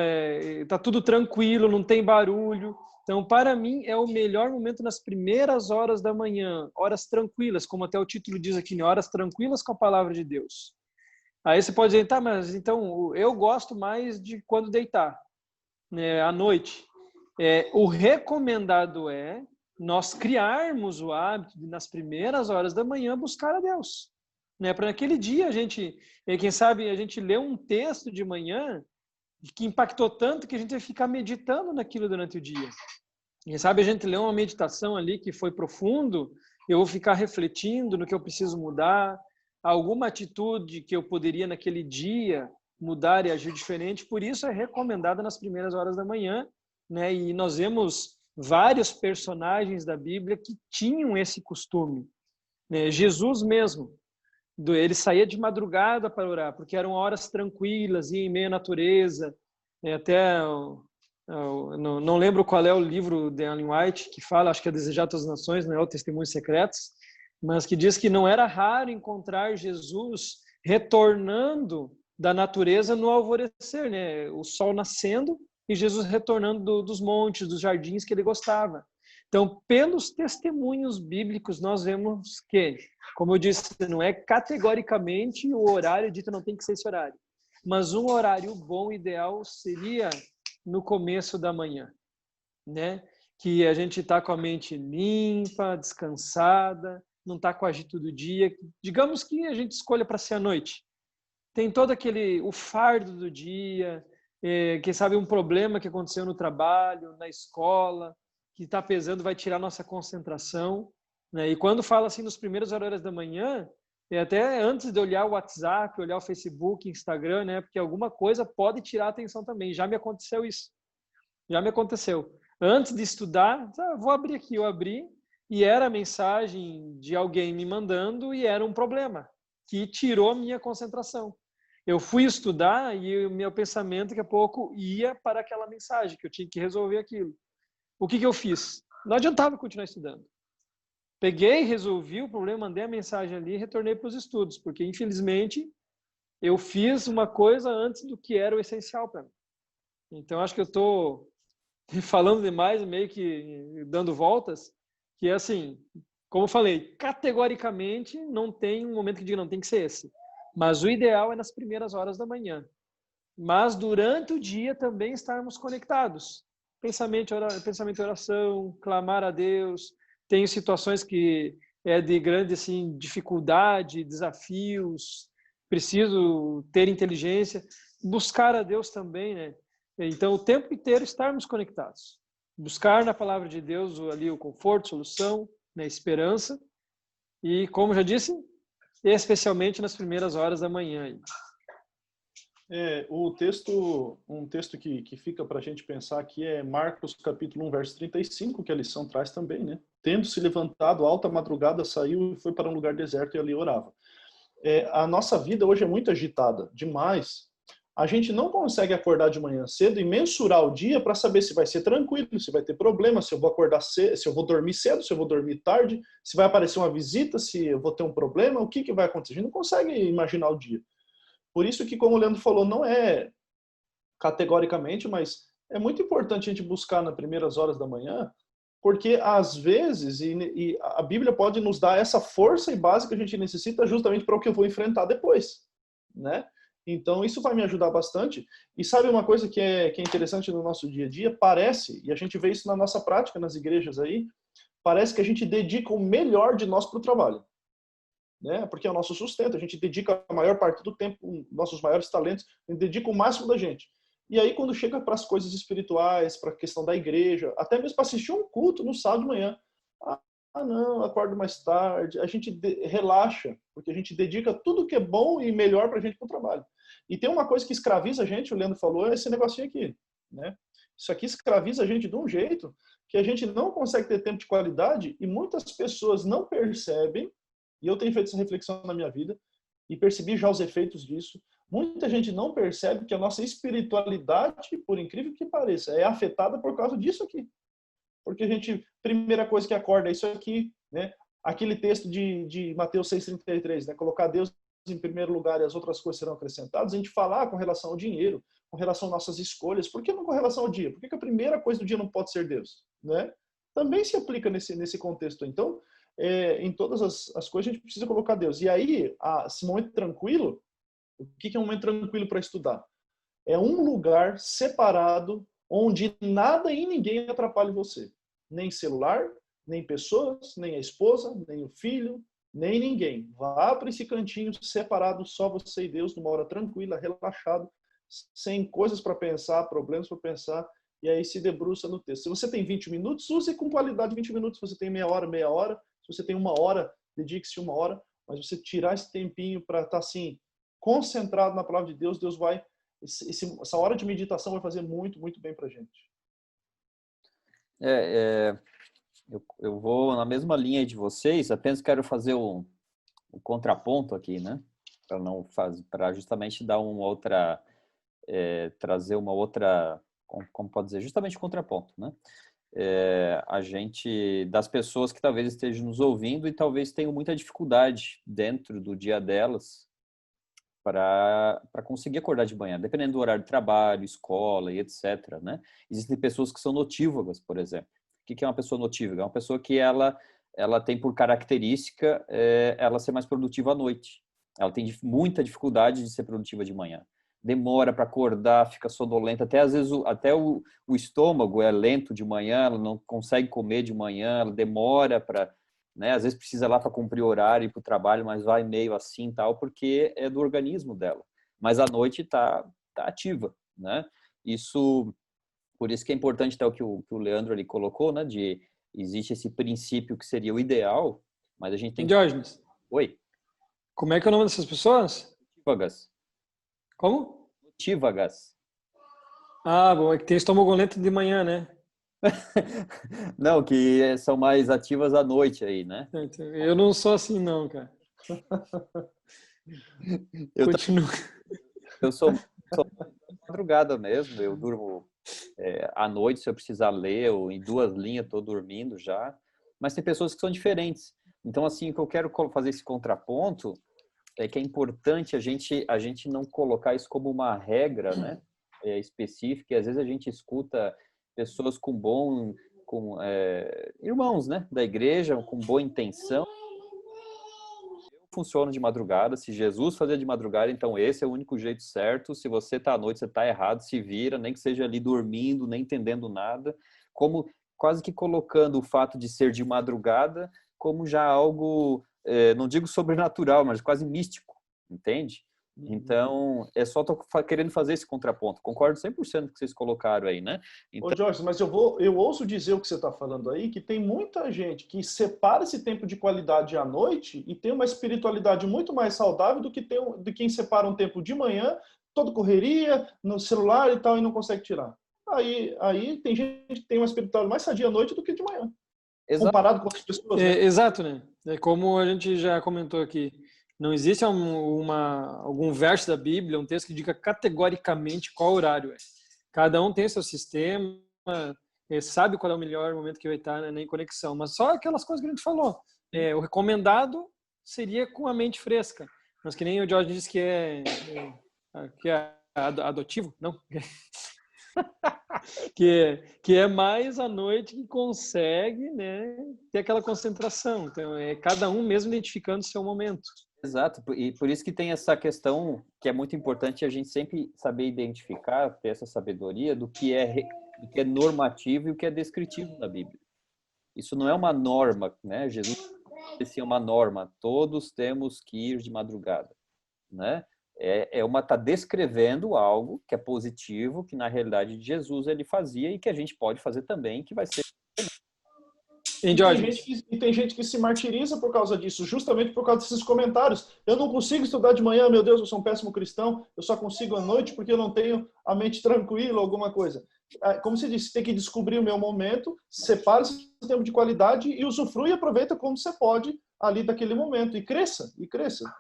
tá tudo tranquilo, não tem barulho. Então, para mim, é o melhor momento nas primeiras horas da manhã, horas tranquilas, como até o título diz aqui, né? Horas tranquilas com a palavra de Deus. Aí você pode dizer, tá, mas então eu gosto mais de quando deitar, né, à noite. O recomendado é nós criarmos o hábito de, nas primeiras horas da manhã, buscar a Deus. Né? Para naquele dia a gente, quem sabe, a gente lê um texto de manhã que impactou tanto que a gente vai ficar meditando naquilo durante o dia. Quem sabe a gente lê uma meditação ali que foi profundo, eu vou ficar refletindo no que eu preciso mudar, alguma atitude que eu poderia naquele dia mudar e agir diferente. Por isso é recomendada nas primeiras horas da manhã, né? E nós vemos vários personagens da Bíblia que tinham esse costume. Né? Jesus mesmo, ele saía de madrugada para orar, porque eram horas tranquilas, ia em meio à natureza. Até não lembro qual é o livro de Ellen White que fala, acho que é Desejar Todas as Nações, não é o Testemunhos Secretos, mas que diz que não era raro encontrar Jesus retornando da natureza no alvorecer, né? O sol nascendo e Jesus retornando dos montes, dos jardins que ele gostava. Então, pelos testemunhos bíblicos, nós vemos que, como eu disse, não é categoricamente o horário dito, não tem que ser esse horário, mas um horário bom, ideal, seria no começo da manhã, né? Que a gente está com a mente limpa, descansada, não está com agito do dia. Digamos que a gente escolha para ser à noite. Tem todo o fardo do dia, quem sabe um problema que aconteceu no trabalho, na escola, que está pesando, vai tirar nossa concentração. Né? E quando fala assim nos primeiros horários da manhã, até antes de olhar o WhatsApp, olhar o Facebook, Instagram, né? Porque alguma coisa pode tirar a atenção também. Já me aconteceu isso. Já me aconteceu. Antes de estudar, vou abrir aqui. Eu abri e era a mensagem de alguém me mandando e era um problema que tirou a minha concentração. Eu fui estudar e o meu pensamento, daqui a pouco, ia para aquela mensagem, que eu tinha que resolver aquilo. O que eu fiz? Não adiantava continuar estudando. Peguei, resolvi o problema, mandei a mensagem ali e retornei para os estudos, porque, infelizmente, eu fiz uma coisa antes do que era o essencial para mim. Então, acho que eu estou falando demais, meio que dando voltas, que é assim, como eu falei, categoricamente não tem um momento que diga não tem que ser esse. Mas o ideal é nas primeiras horas da manhã. Mas durante o dia também estarmos conectados. Pensamento e oração, clamar a Deus. Tem situações que é de grande assim, dificuldade, desafios, preciso ter inteligência. Buscar a Deus também, né? Então, o tempo inteiro estarmos conectados. Buscar na palavra de Deus ali o conforto, solução, né, esperança. E, como já disse, especialmente nas primeiras horas da manhã. Um texto que fica para a gente pensar aqui é Marcos capítulo 1, verso 35, que a lição traz também, né? Tendo se levantado, alta madrugada, saiu e foi para um lugar deserto e ali orava. A nossa vida hoje é muito agitada, demais. A gente não consegue acordar de manhã cedo e mensurar o dia para saber se vai ser tranquilo, se vai ter problema, se eu vou acordar cedo, se eu vou dormir cedo, se eu vou dormir tarde, se vai aparecer uma visita, se eu vou ter um problema, o que vai acontecer. A gente não consegue imaginar o dia. Por isso que, como o Leandro falou, não é categoricamente, mas é muito importante a gente buscar nas primeiras horas da manhã, porque às vezes, e a Bíblia pode nos dar essa força e base que a gente necessita justamente para o que eu vou enfrentar depois, né? Então, isso vai me ajudar bastante. E sabe uma coisa que é interessante no nosso dia a dia? Parece, e a gente vê isso na nossa prática, nas igrejas aí, parece que a gente dedica o melhor de nós para o trabalho. Né? Porque é o nosso sustento, a gente dedica a maior parte do tempo, nossos maiores talentos, a gente dedica o máximo da gente. E aí, quando chega para as coisas espirituais, para a questão da igreja, até mesmo para assistir um culto no sábado de manhã, não, acordo mais tarde, a gente relaxa, porque a gente dedica tudo que é bom e melhor para a gente para o trabalho. E tem uma coisa que escraviza a gente, o Leandro falou, é esse negocinho aqui. Né? Isso aqui escraviza a gente de um jeito que a gente não consegue ter tempo de qualidade e muitas pessoas não percebem. E eu tenho feito essa reflexão na minha vida e percebi já os efeitos disso. Muita gente não percebe que a nossa espiritualidade, por incrível que pareça, é afetada por causa disso aqui. Porque a gente, primeira coisa que acorda é isso aqui, né? Aquele texto de Mateus 6,33, né? Colocar Deus em primeiro lugar e as outras coisas serão acrescentadas. A gente falar com relação ao dinheiro, com relação às nossas escolhas. Por que não com relação ao dia? Por que a primeira coisa do dia não pode ser Deus? Né? Também se aplica nesse contexto. Então, em todas as coisas a gente precisa colocar Deus. E aí, esse momento tranquilo, o que é um momento tranquilo para estudar? É um lugar separado onde nada e ninguém atrapalhe você. Nem celular, nem pessoas, nem a esposa, nem o filho, nem ninguém. Vá para esse cantinho separado, só você e Deus, numa hora tranquila, relaxado, sem coisas para pensar, problemas para pensar, e aí se debruça no texto. Se você tem 20 minutos, use com qualidade 20 minutos. Se você tem meia hora. Se você tem uma hora, dedique-se uma hora. Mas você tirar esse tempinho para estar assim, concentrado na palavra de Deus, Deus vai... Essa hora de meditação vai fazer muito, muito bem para a gente. Eu vou na mesma linha de vocês, apenas quero fazer um contraponto aqui, né? Para justamente dar uma outra... trazer uma outra... Como pode dizer? Justamente contraponto, né? A gente, das pessoas que talvez estejam nos ouvindo e talvez tenham muita dificuldade dentro do dia delas para conseguir acordar de manhã, dependendo do horário de trabalho, escola e etc. Né? Existem pessoas que são notívagas, por exemplo. O que é uma pessoa notívaga? É uma pessoa que ela tem por característica ela ser mais produtiva à noite. Ela tem muita dificuldade de ser produtiva de manhã. Demora para acordar, fica sonolenta, até às vezes até o estômago é lento de manhã, ela não consegue comer de manhã, ela demora para, né, às vezes precisa lá para cumprir o horário para o trabalho, mas vai meio assim tal, porque é do organismo dela. Mas à noite tá ativa, né? Por isso que é importante até o que o Leandro ali colocou, né, de existe esse princípio que seria o ideal, mas a gente tem Diógenes. Oi. Como é que é o nome dessas pessoas? Notívagas. Como? Notívagas. Bom, é que tem estômago lento de manhã, né? Não, que são mais ativas à noite aí, né? Eu não sou assim, não, cara. Continua. Eu sou madrugada mesmo, eu durmo à noite, se eu precisar ler, ou em 2 linhas estou dormindo já. Mas tem pessoas que são diferentes. Então, assim, o que eu quero fazer esse contraponto é que é importante a gente não colocar isso como uma regra, né, específica. E às vezes a gente escuta pessoas irmãos, né, da igreja, com boa intenção, funciona de madrugada. Se Jesus fazia de madrugada, então esse é o único jeito certo. Se você está à noite, você está errado, se vira, nem que seja ali dormindo, nem entendendo nada, como quase que colocando o fato de ser de madrugada como já algo, não digo sobrenatural, mas quase místico, entende? Então, é só tô querendo fazer esse contraponto. Concordo 100% com o que vocês colocaram aí, né? Então... Ô, Jorge, mas eu ouço dizer o que você está falando aí, que tem muita gente que separa esse tempo de qualidade à noite e tem uma espiritualidade muito mais saudável do que quem separa um tempo de manhã, toda correria, no celular e tal, e não consegue tirar. Aí tem gente que tem uma espiritualidade mais sadia à noite do que de manhã. Exato. Comparado com outras pessoas. Né? Exato, né? Como a gente já comentou aqui, não existe algum verso da Bíblia, um texto que diga categoricamente qual horário é. Cada um tem seu sistema, sabe qual é o melhor momento que vai estar, né, em conexão. Mas só aquelas coisas que a gente falou. O recomendado seria com a mente fresca. Mas que nem o Jorge disse que é adotivo, não? que é mais à noite que consegue, né, ter aquela concentração. Então, é cada um mesmo identificando o seu momento. Exato, e por isso que tem essa questão que é muito importante a gente sempre saber identificar, ter essa sabedoria do que é normativo e o que é descritivo na Bíblia. Isso não é uma norma, né? Jesus disse uma norma, todos temos que ir de madrugada, né? Tá descrevendo algo que é positivo, que na realidade Jesus ele fazia e que a gente pode fazer também, que vai ser... E tem gente que se martiriza por causa disso, justamente por causa desses comentários. Eu não consigo estudar de manhã, meu Deus, eu sou um péssimo cristão, eu só consigo à noite porque eu não tenho a mente tranquila, alguma coisa. Como você disse, tem que descobrir o meu momento, separa esse tempo de qualidade e usufrui e aproveita como você pode ali daquele momento. E cresça,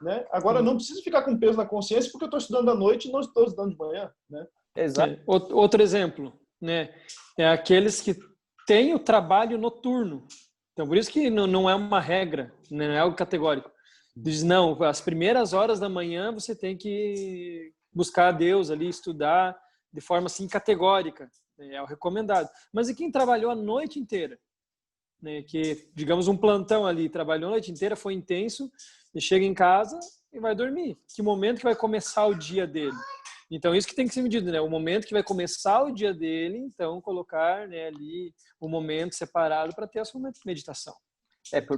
né? Agora, não precisa ficar com peso na consciência porque eu estou estudando à noite e não estou estudando de manhã, né? Exato. Outro exemplo, né? É aqueles que tem o trabalho noturno. Então, por isso que não é uma regra, não é algo categórico. Diz, não, as primeiras horas da manhã você tem que buscar a Deus ali, estudar de forma assim categórica. É o recomendado. Mas e quem trabalhou a noite inteira? Né, que, digamos, um plantão ali, trabalhou a noite inteira, foi intenso, e chega em casa e vai dormir. Que momento que vai começar o dia dele? Então, isso que tem que ser medido, né? O momento que vai começar o dia dele, então, colocar, né, ali um momento separado para ter a sua meditação.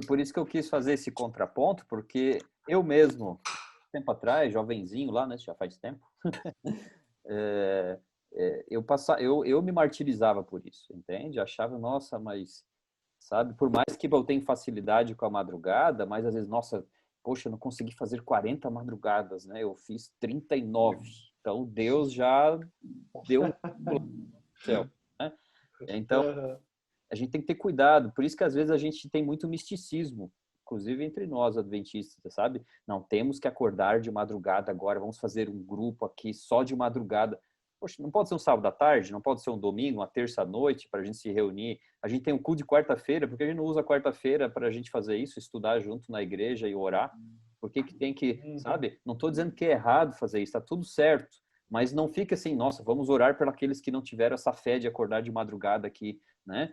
Por isso que eu quis fazer esse contraponto, porque eu mesmo, tempo atrás, jovenzinho lá, né? Já faz tempo, eu me martirizava por isso, entende? Achava, nossa, mas, sabe, por mais que eu tenha facilidade com a madrugada, mas às vezes, nossa, poxa, eu não consegui fazer 40 madrugadas, né? Eu fiz 39. Então, Deus já deu um céu, né? Então, a gente tem que ter cuidado. Por isso que, às vezes, a gente tem muito misticismo, inclusive entre nós, adventistas, sabe? Não, temos que acordar de madrugada agora, vamos fazer um grupo aqui só de madrugada. Poxa, não pode ser um sábado à tarde, não pode ser um domingo, uma terça-noite para a gente se reunir. A gente tem um culto de quarta-feira, porque a gente não usa quarta-feira para a gente fazer isso, estudar junto na igreja e orar? Por que tem que, sabe? Não estou dizendo que é errado fazer isso, está tudo certo. Mas não fica assim, nossa, vamos orar por aqueles que não tiveram essa fé de acordar de madrugada aqui, né?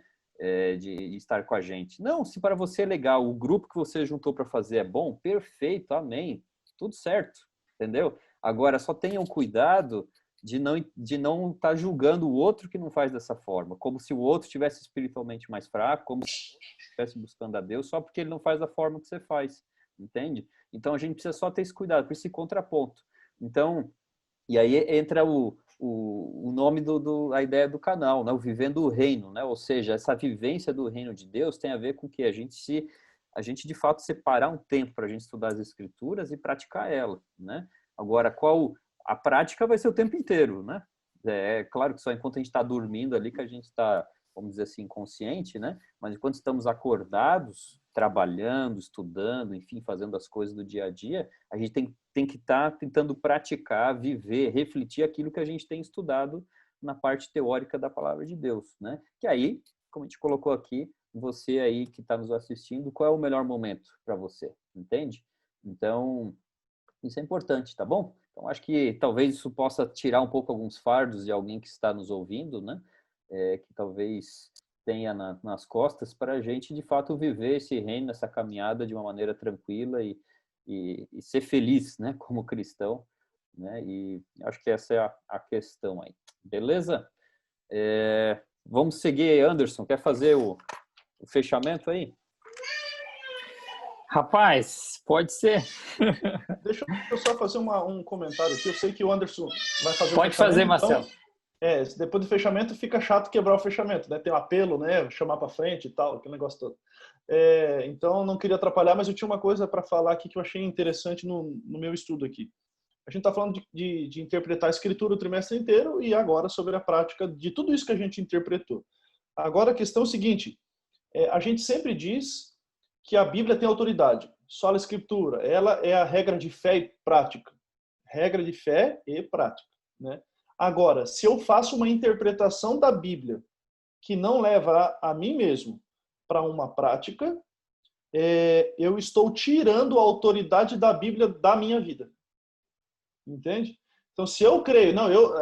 De estar com a gente. Não, se para você é legal, o grupo que você juntou para fazer é bom, perfeito, amém. Tudo certo, entendeu? Agora, só tenham cuidado de não estar julgando o outro que não faz dessa forma, como se o outro estivesse espiritualmente mais fraco, como se estivesse buscando a Deus, só porque ele não faz da forma que você faz, entende? Então, a gente precisa só ter esse cuidado, por esse contraponto. Então, e aí entra o nome a ideia do canal, né? O Vivendo o Reino, né? Ou seja, essa vivência do reino de Deus tem a ver com que a gente de fato separar um tempo para a gente estudar as escrituras e praticar ela, né? Agora, a prática vai ser o tempo inteiro, né? É claro que só enquanto a gente está dormindo ali que a gente está, vamos dizer assim, consciente, né? Mas enquanto estamos acordados, trabalhando, estudando, enfim, fazendo as coisas do dia a dia, a gente tem que estar tentando praticar, viver, refletir aquilo que a gente tem estudado na parte teórica da palavra de Deus, né? Que aí, como a gente colocou aqui, você aí que está nos assistindo, qual é o melhor momento para você, entende? Então, isso é importante, tá bom? Então, acho que talvez isso possa tirar um pouco alguns fardos de alguém que está nos ouvindo, né? que talvez tenha nas costas para a gente, de fato, viver esse reino, essa caminhada de uma maneira tranquila e ser feliz, né, como cristão, né? E acho que essa é a questão aí. Beleza? Vamos seguir, Anderson. Quer fazer o fechamento aí? Rapaz, pode ser. Deixa eu só fazer um comentário aqui. Eu sei que o Anderson vai fazer Pode fazer, Marcelo. Então, depois do fechamento fica chato quebrar o fechamento, né? Tem um apelo, né? Chamar para frente e tal, aquele negócio todo. Então, não queria atrapalhar, mas eu tinha uma coisa para falar aqui que eu achei interessante no meu estudo aqui. A gente está falando de interpretar a escritura o trimestre inteiro e agora sobre a prática de tudo isso que a gente interpretou. Agora a questão é o seguinte, a gente sempre diz que a Bíblia tem autoridade, só a escritura, ela é a regra de fé e prática. Regra de fé e prática, né? Agora, se eu faço uma interpretação da Bíblia que não leva a mim mesmo para uma prática, eu estou tirando a autoridade da Bíblia da minha vida. Entende? Então, se eu creio,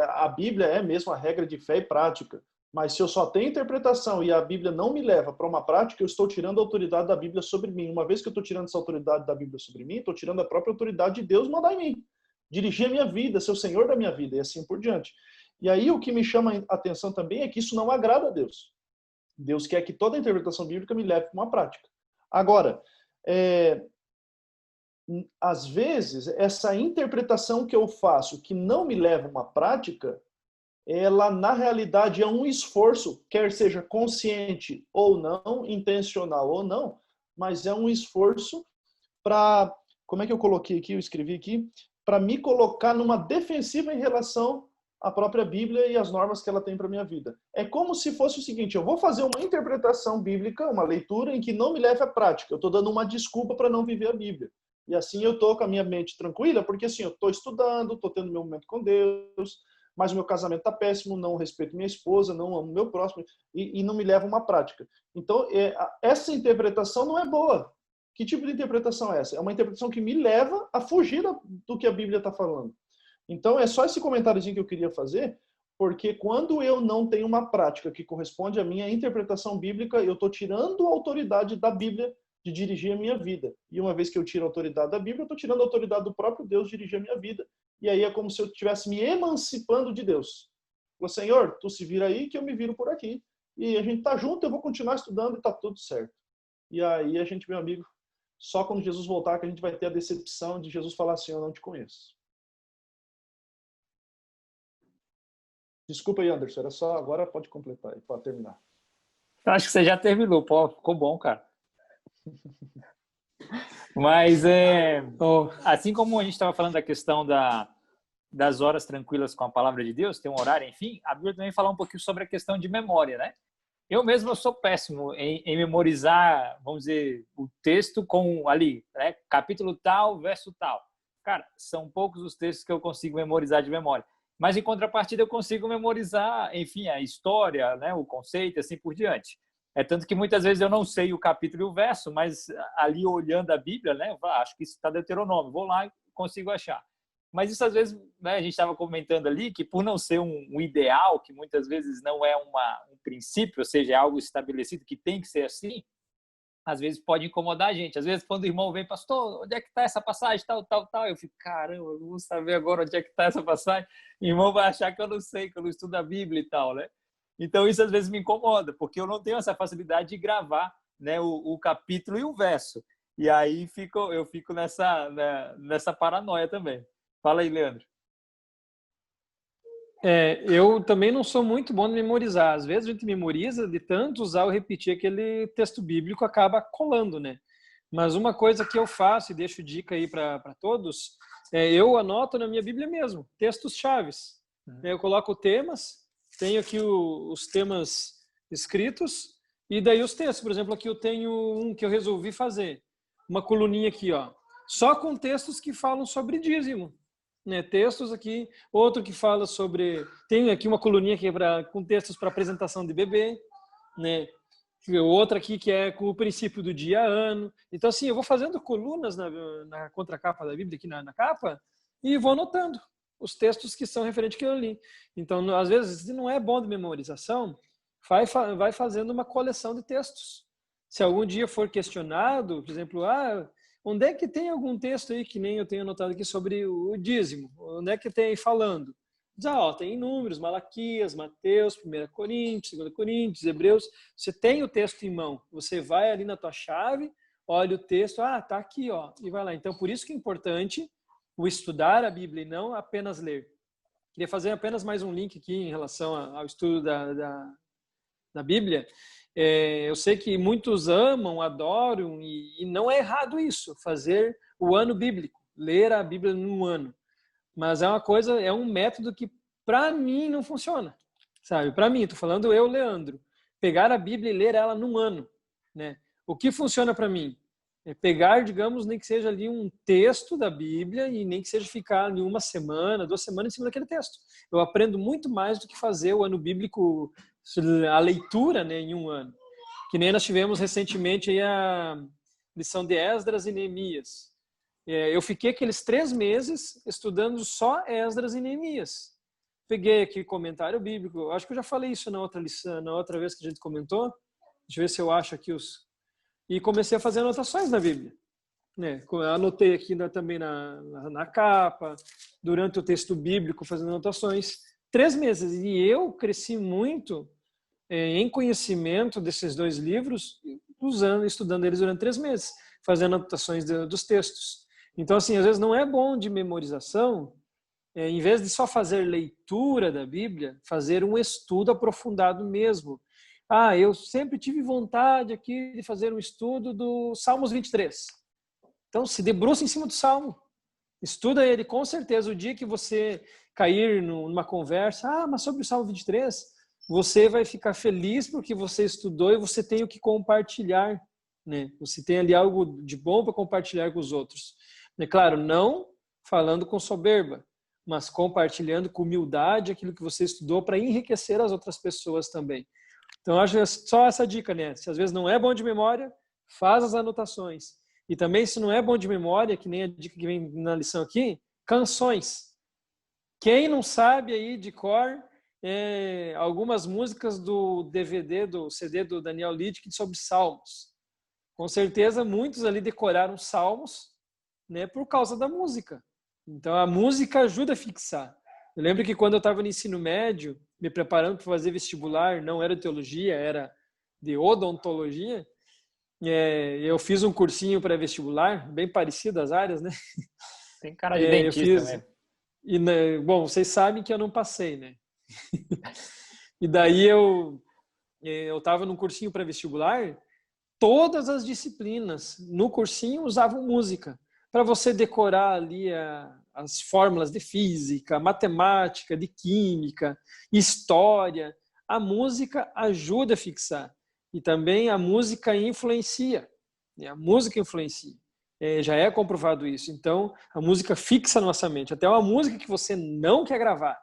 a Bíblia é mesmo a regra de fé e prática, mas se eu só tenho interpretação e a Bíblia não me leva para uma prática, eu estou tirando a autoridade da Bíblia sobre mim. Uma vez que eu estou tirando essa autoridade da Bíblia sobre mim, estou tirando a própria autoridade de Deus mandar em mim, dirigir a minha vida, ser o Senhor da minha vida e assim por diante. E aí o que me chama a atenção também é que isso não agrada a Deus. Deus quer que toda a interpretação bíblica me leve para uma prática. Agora, às vezes, essa interpretação que eu faço, que não me leva a uma prática, ela, na realidade, é um esforço, quer seja consciente ou não, intencional ou não, mas é um esforço para, como é que eu coloquei aqui, eu escrevi aqui, para me colocar numa defensiva em relação à própria Bíblia e às normas que ela tem para a minha vida. É como se fosse o seguinte, eu vou fazer uma interpretação bíblica, uma leitura em que não me leve à prática, eu estou dando uma desculpa para não viver a Bíblia. E assim eu estou com a minha mente tranquila, porque assim, eu estou estudando, estou tendo meu momento com Deus, mas o meu casamento está péssimo, não respeito minha esposa, não amo meu próximo, e não me leva a uma prática. Então, essa interpretação não é boa. Que tipo de interpretação é essa? É uma interpretação que me leva a fugir do que a Bíblia está falando. Então, é só esse comentáriozinho que eu queria fazer, porque quando eu não tenho uma prática que corresponde à minha interpretação bíblica, eu estou tirando a autoridade da Bíblia de dirigir a minha vida. E uma vez que eu tiro a autoridade da Bíblia, eu estou tirando a autoridade do próprio Deus de dirigir a minha vida. E aí é como se eu estivesse me emancipando de Deus. Falei, Senhor, tu se vira aí que eu me viro por aqui. E a gente está junto, eu vou continuar estudando e está tudo certo. E aí a gente, meu amigo, só quando Jesus voltar que a gente vai ter a decepção de Jesus falar assim, eu não te conheço. Desculpa aí, Anderson, era só agora, pode completar aí, para terminar. Eu acho que você já terminou, pô, ficou bom, cara. Mas assim como a gente estava falando da questão das horas tranquilas com a palavra de Deus, tem um horário, enfim, a Bíblia também fala um pouquinho sobre a questão de memória, né? Eu sou péssimo em memorizar, vamos dizer, o texto com ali, né? Capítulo tal, verso tal. Cara, são poucos os textos que eu consigo memorizar de memória. Mas, em contrapartida, eu consigo memorizar, enfim, a história, né? O conceito, assim por diante. Tanto que muitas vezes eu não sei o capítulo e o verso, mas ali olhando a Bíblia, né? Acho que isso está Deuteronômio, vou lá e consigo achar. Mas isso às vezes, né, a gente estava comentando ali que por não ser um ideal, que muitas vezes não é um princípio, ou seja, é algo estabelecido que tem que ser assim, às vezes pode incomodar a gente. Às vezes quando o irmão vem, pastor, onde é que está essa passagem, tal, tal, tal, eu fico, caramba, eu vou saber agora onde é que está essa passagem. O irmão vai achar que eu não sei, que eu não estudo a Bíblia e tal, né? Então isso às vezes me incomoda, porque eu não tenho essa facilidade de gravar, né, o capítulo e o verso. E aí eu fico nessa paranoia também. Fala aí, Leandro. Eu também não sou muito bom de memorizar. Às vezes a gente memoriza, de tanto usar ou repetir aquele texto bíblico, acaba colando, né? Mas uma coisa que eu faço e deixo dica aí para todos, eu anoto na minha Bíblia mesmo, textos chaves. Eu coloco temas, tenho aqui os temas escritos, e daí os textos. Por exemplo, aqui eu tenho um que eu resolvi fazer, uma coluninha aqui, ó, só com textos que falam sobre dízimo. Né, textos aqui, outro que fala sobre, tem aqui uma coluninha aqui com textos para apresentação de bebê, né, outra aqui que é com o princípio do dia ano. Então assim, eu vou fazendo colunas na contracapa da Bíblia, aqui na capa, e vou anotando os textos que são referentes àquilo ali. Então, às vezes, não é bom de memorização, vai fazendo uma coleção de textos. Se algum dia for questionado, por exemplo, onde é que tem algum texto aí, que nem eu tenho anotado aqui, sobre o dízimo? Onde é que tem aí falando? Diz, tem Números, Malaquias, Mateus, 1 Coríntios, 2 Coríntios, Hebreus. Você tem o texto em mão. Você vai ali na tua chave, olha o texto, tá aqui, e vai lá. Então, por isso que é importante o estudar a Bíblia e não apenas ler. Queria fazer apenas mais um link aqui em relação ao estudo da Bíblia. Eu sei que muitos amam, adoram, e não é errado isso, fazer o ano bíblico, ler a Bíblia num ano. Mas é um método que para mim não funciona, sabe? Para mim, estou falando eu, Leandro, pegar a Bíblia e ler ela num ano, né? O que funciona para mim é pegar, digamos, nem que seja ali um texto da Bíblia e nem que seja ficar ali 1 semana, 2 semanas em cima daquele texto. Eu aprendo muito mais do que fazer o ano bíblico, a leitura, né, em um ano. Que nem nós tivemos recentemente aí a lição de Esdras e Neemias. Eu fiquei aqueles 3 meses estudando só Esdras e Neemias. Peguei aqui comentário bíblico. Acho que eu já falei isso na outra lição, na outra vez que a gente comentou. Deixa eu ver se eu acho aqui e comecei a fazer anotações na Bíblia. Né? Anotei aqui também na capa, durante o texto bíblico, fazendo anotações. 3 meses. E eu cresci muito em conhecimento desses 2 livros, estudando eles durante 3 meses, fazendo anotações dos textos. Então, assim, às vezes não é bom de memorização, em vez de só fazer leitura da Bíblia, fazer um estudo aprofundado mesmo. Eu sempre tive vontade aqui de fazer um estudo do Salmos 23. Então, se debruça em cima do Salmo. Estuda ele, com certeza. O dia que você cair numa conversa, mas sobre o Salmo 23, você vai ficar feliz porque você estudou e você tem o que compartilhar, né? Você tem ali algo de bom para compartilhar com os outros. É claro, não falando com soberba, mas compartilhando com humildade aquilo que você estudou para enriquecer as outras pessoas também. Então, acho que é só essa dica, né? Se às vezes não é bom de memória, faz as anotações. E também, se não é bom de memória, que nem a dica que vem na lição aqui, canções. Quem não sabe aí de cor algumas músicas do DVD, do CD do Daniel Liddick sobre Salmos? Com certeza, muitos ali decoraram Salmos, né, por causa da música. Então, a música ajuda a fixar. Eu lembro que quando eu estava no ensino médio, me preparando para fazer vestibular, não era de teologia, era de odontologia, eu fiz um cursinho pré-vestibular, bem parecido às áreas, né? Tem cara de dentista mesmo. E, bom, vocês sabem que eu não passei, né? E daí eu estava num cursinho pré-vestibular, todas as disciplinas no cursinho usavam música, para você decorar ali as fórmulas de física, matemática, de química, história. A música ajuda a fixar. E também a música influencia. A música influencia. Já é comprovado isso. Então, a música fixa na nossa mente. Até uma música que você não quer gravar,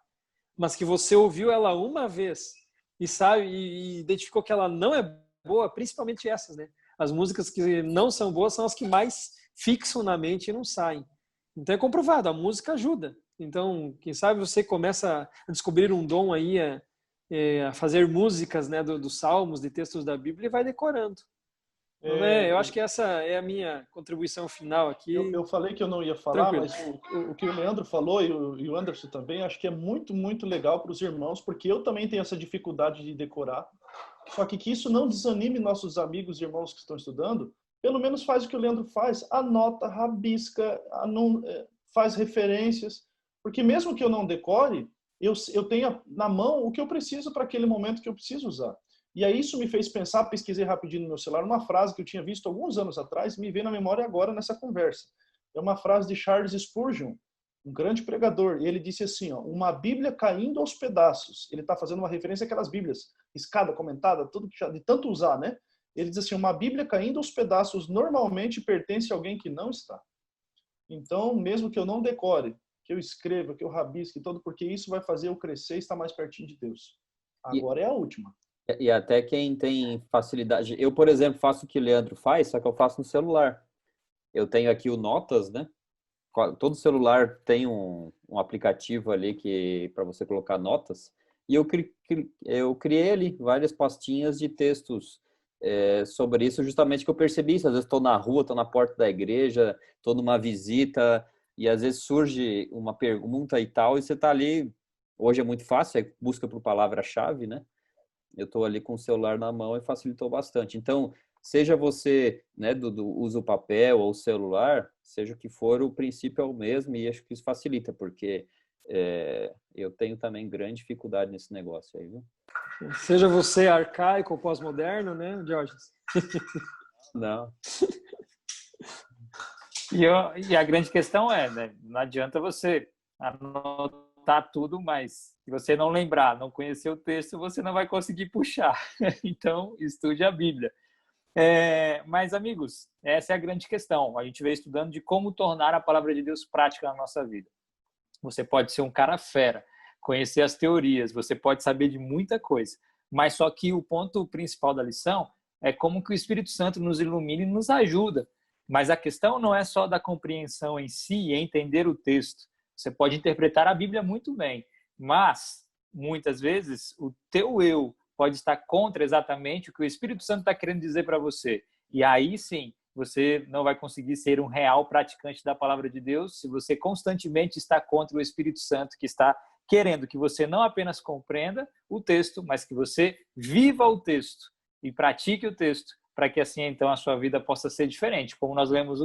mas que você ouviu ela uma vez e sabe e identificou que ela não é boa, principalmente essas, né? As músicas que não são boas são as que mais fixam na mente e não saem. Então é comprovado, a música ajuda. Então, quem sabe você começa a descobrir um dom aí, a fazer músicas, né, dos salmos, de textos da Bíblia e vai decorando. Eu acho que essa é a minha contribuição final aqui. Eu falei que eu não ia falar, tranquilo. Mas o que o Leandro falou e o Anderson também, acho que é muito, muito legal para os irmãos, porque eu também tenho essa dificuldade de decorar. Só que isso não desanime nossos amigos e irmãos que estão estudando. Pelo menos faz o que o Leandro faz, anota, rabisca, faz referências, porque mesmo que eu não decore, eu tenho na mão o que eu preciso para aquele momento que eu preciso usar. E aí isso me fez pensar, pesquisei rapidinho no meu celular, uma frase que eu tinha visto alguns anos atrás, me veio na memória agora nessa conversa. É uma frase de Charles Spurgeon, um grande pregador, e ele disse assim, uma Bíblia caindo aos pedaços. Ele está fazendo uma referência àquelas Bíblias, escada, comentada, tudo que já, de tanto usar, né? Ele diz assim, uma Bíblia caindo aos pedaços normalmente pertence a alguém que não está. Então, mesmo que eu não decore, que eu escreva, que eu rabisque, todo, porque isso vai fazer eu crescer e estar mais pertinho de Deus. Agora é a última. E até quem tem facilidade... Eu, por exemplo, faço o que o Leandro faz, só que eu faço no celular. Eu tenho aqui o Notas, né? Todo celular tem um aplicativo ali para você colocar notas. E eu criei ali várias pastinhas de textos sobre isso, justamente que eu percebi isso. Às vezes estou na rua, estou na porta da igreja, estou numa visita, e às vezes surge uma pergunta e tal, e você está ali. Hoje é muito fácil, busca por palavra-chave, né? Eu estou ali com o celular na mão e facilitou bastante. Então, seja você, né, usa o papel ou o celular, seja o que for, o princípio é o mesmo, e acho que isso facilita, porque eu tenho também grande dificuldade nesse negócio aí, viu? Seja você arcaico ou pós-moderno, né, Jorge? Não. E a grande questão é, né, não adianta você anotar tudo, mas se você não lembrar, não conhecer o texto, você não vai conseguir puxar. Então, estude a Bíblia. Mas, amigos, essa é a grande questão. A gente veio estudando de como tornar a palavra de Deus prática na nossa vida. Você pode ser um cara fera, conhecer as teorias, você pode saber de muita coisa, mas só que o ponto principal da lição é como que o Espírito Santo nos ilumina e nos ajuda. Mas a questão não é só da compreensão em si e entender o texto. Você pode interpretar a Bíblia muito bem, mas muitas vezes o teu eu pode estar contra exatamente o que o Espírito Santo está querendo dizer para você. E aí sim, você não vai conseguir ser um real praticante da palavra de Deus se você constantemente está contra o Espírito Santo, que está querendo que você não apenas compreenda o texto, mas que você viva o texto e pratique o texto, para que assim então a sua vida possa ser diferente. Como nós lemos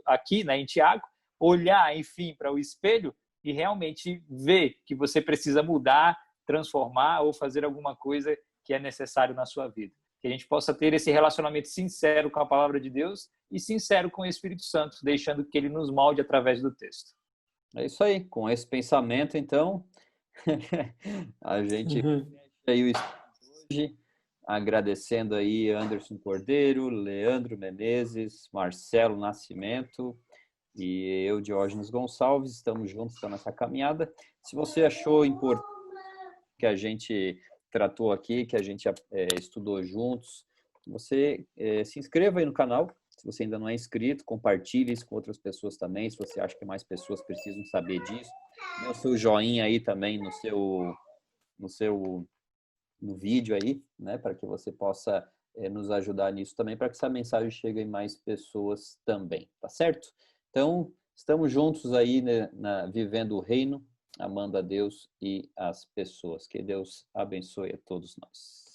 aqui, né, em Tiago, olhar, enfim, para o espelho e realmente ver que você precisa mudar, transformar ou fazer alguma coisa que é necessário na sua vida. Que a gente possa ter esse relacionamento sincero com a palavra de Deus e sincero com o Espírito Santo, deixando que ele nos molde através do texto. É isso aí. Com esse pensamento, então, a gente aí o estudo hoje, agradecendo aí Anderson Cordeiro, Leandro Menezes, Marcelo Nascimento e eu, Diógenes Gonçalves. Estamos juntos nessa caminhada. Se você achou importante que a gente tratou aqui, que a gente estudou juntos, você se inscreva aí no canal. Se você ainda não é inscrito, compartilhe isso com outras pessoas também, se você acha que mais pessoas precisam saber disso. Dê o seu joinha aí também no vídeo aí, né, para que você possa nos ajudar nisso também, para que essa mensagem chegue em mais pessoas também, tá certo? Então, estamos juntos aí, né, vivendo o reino, amando a Deus e as pessoas. Que Deus abençoe a todos nós.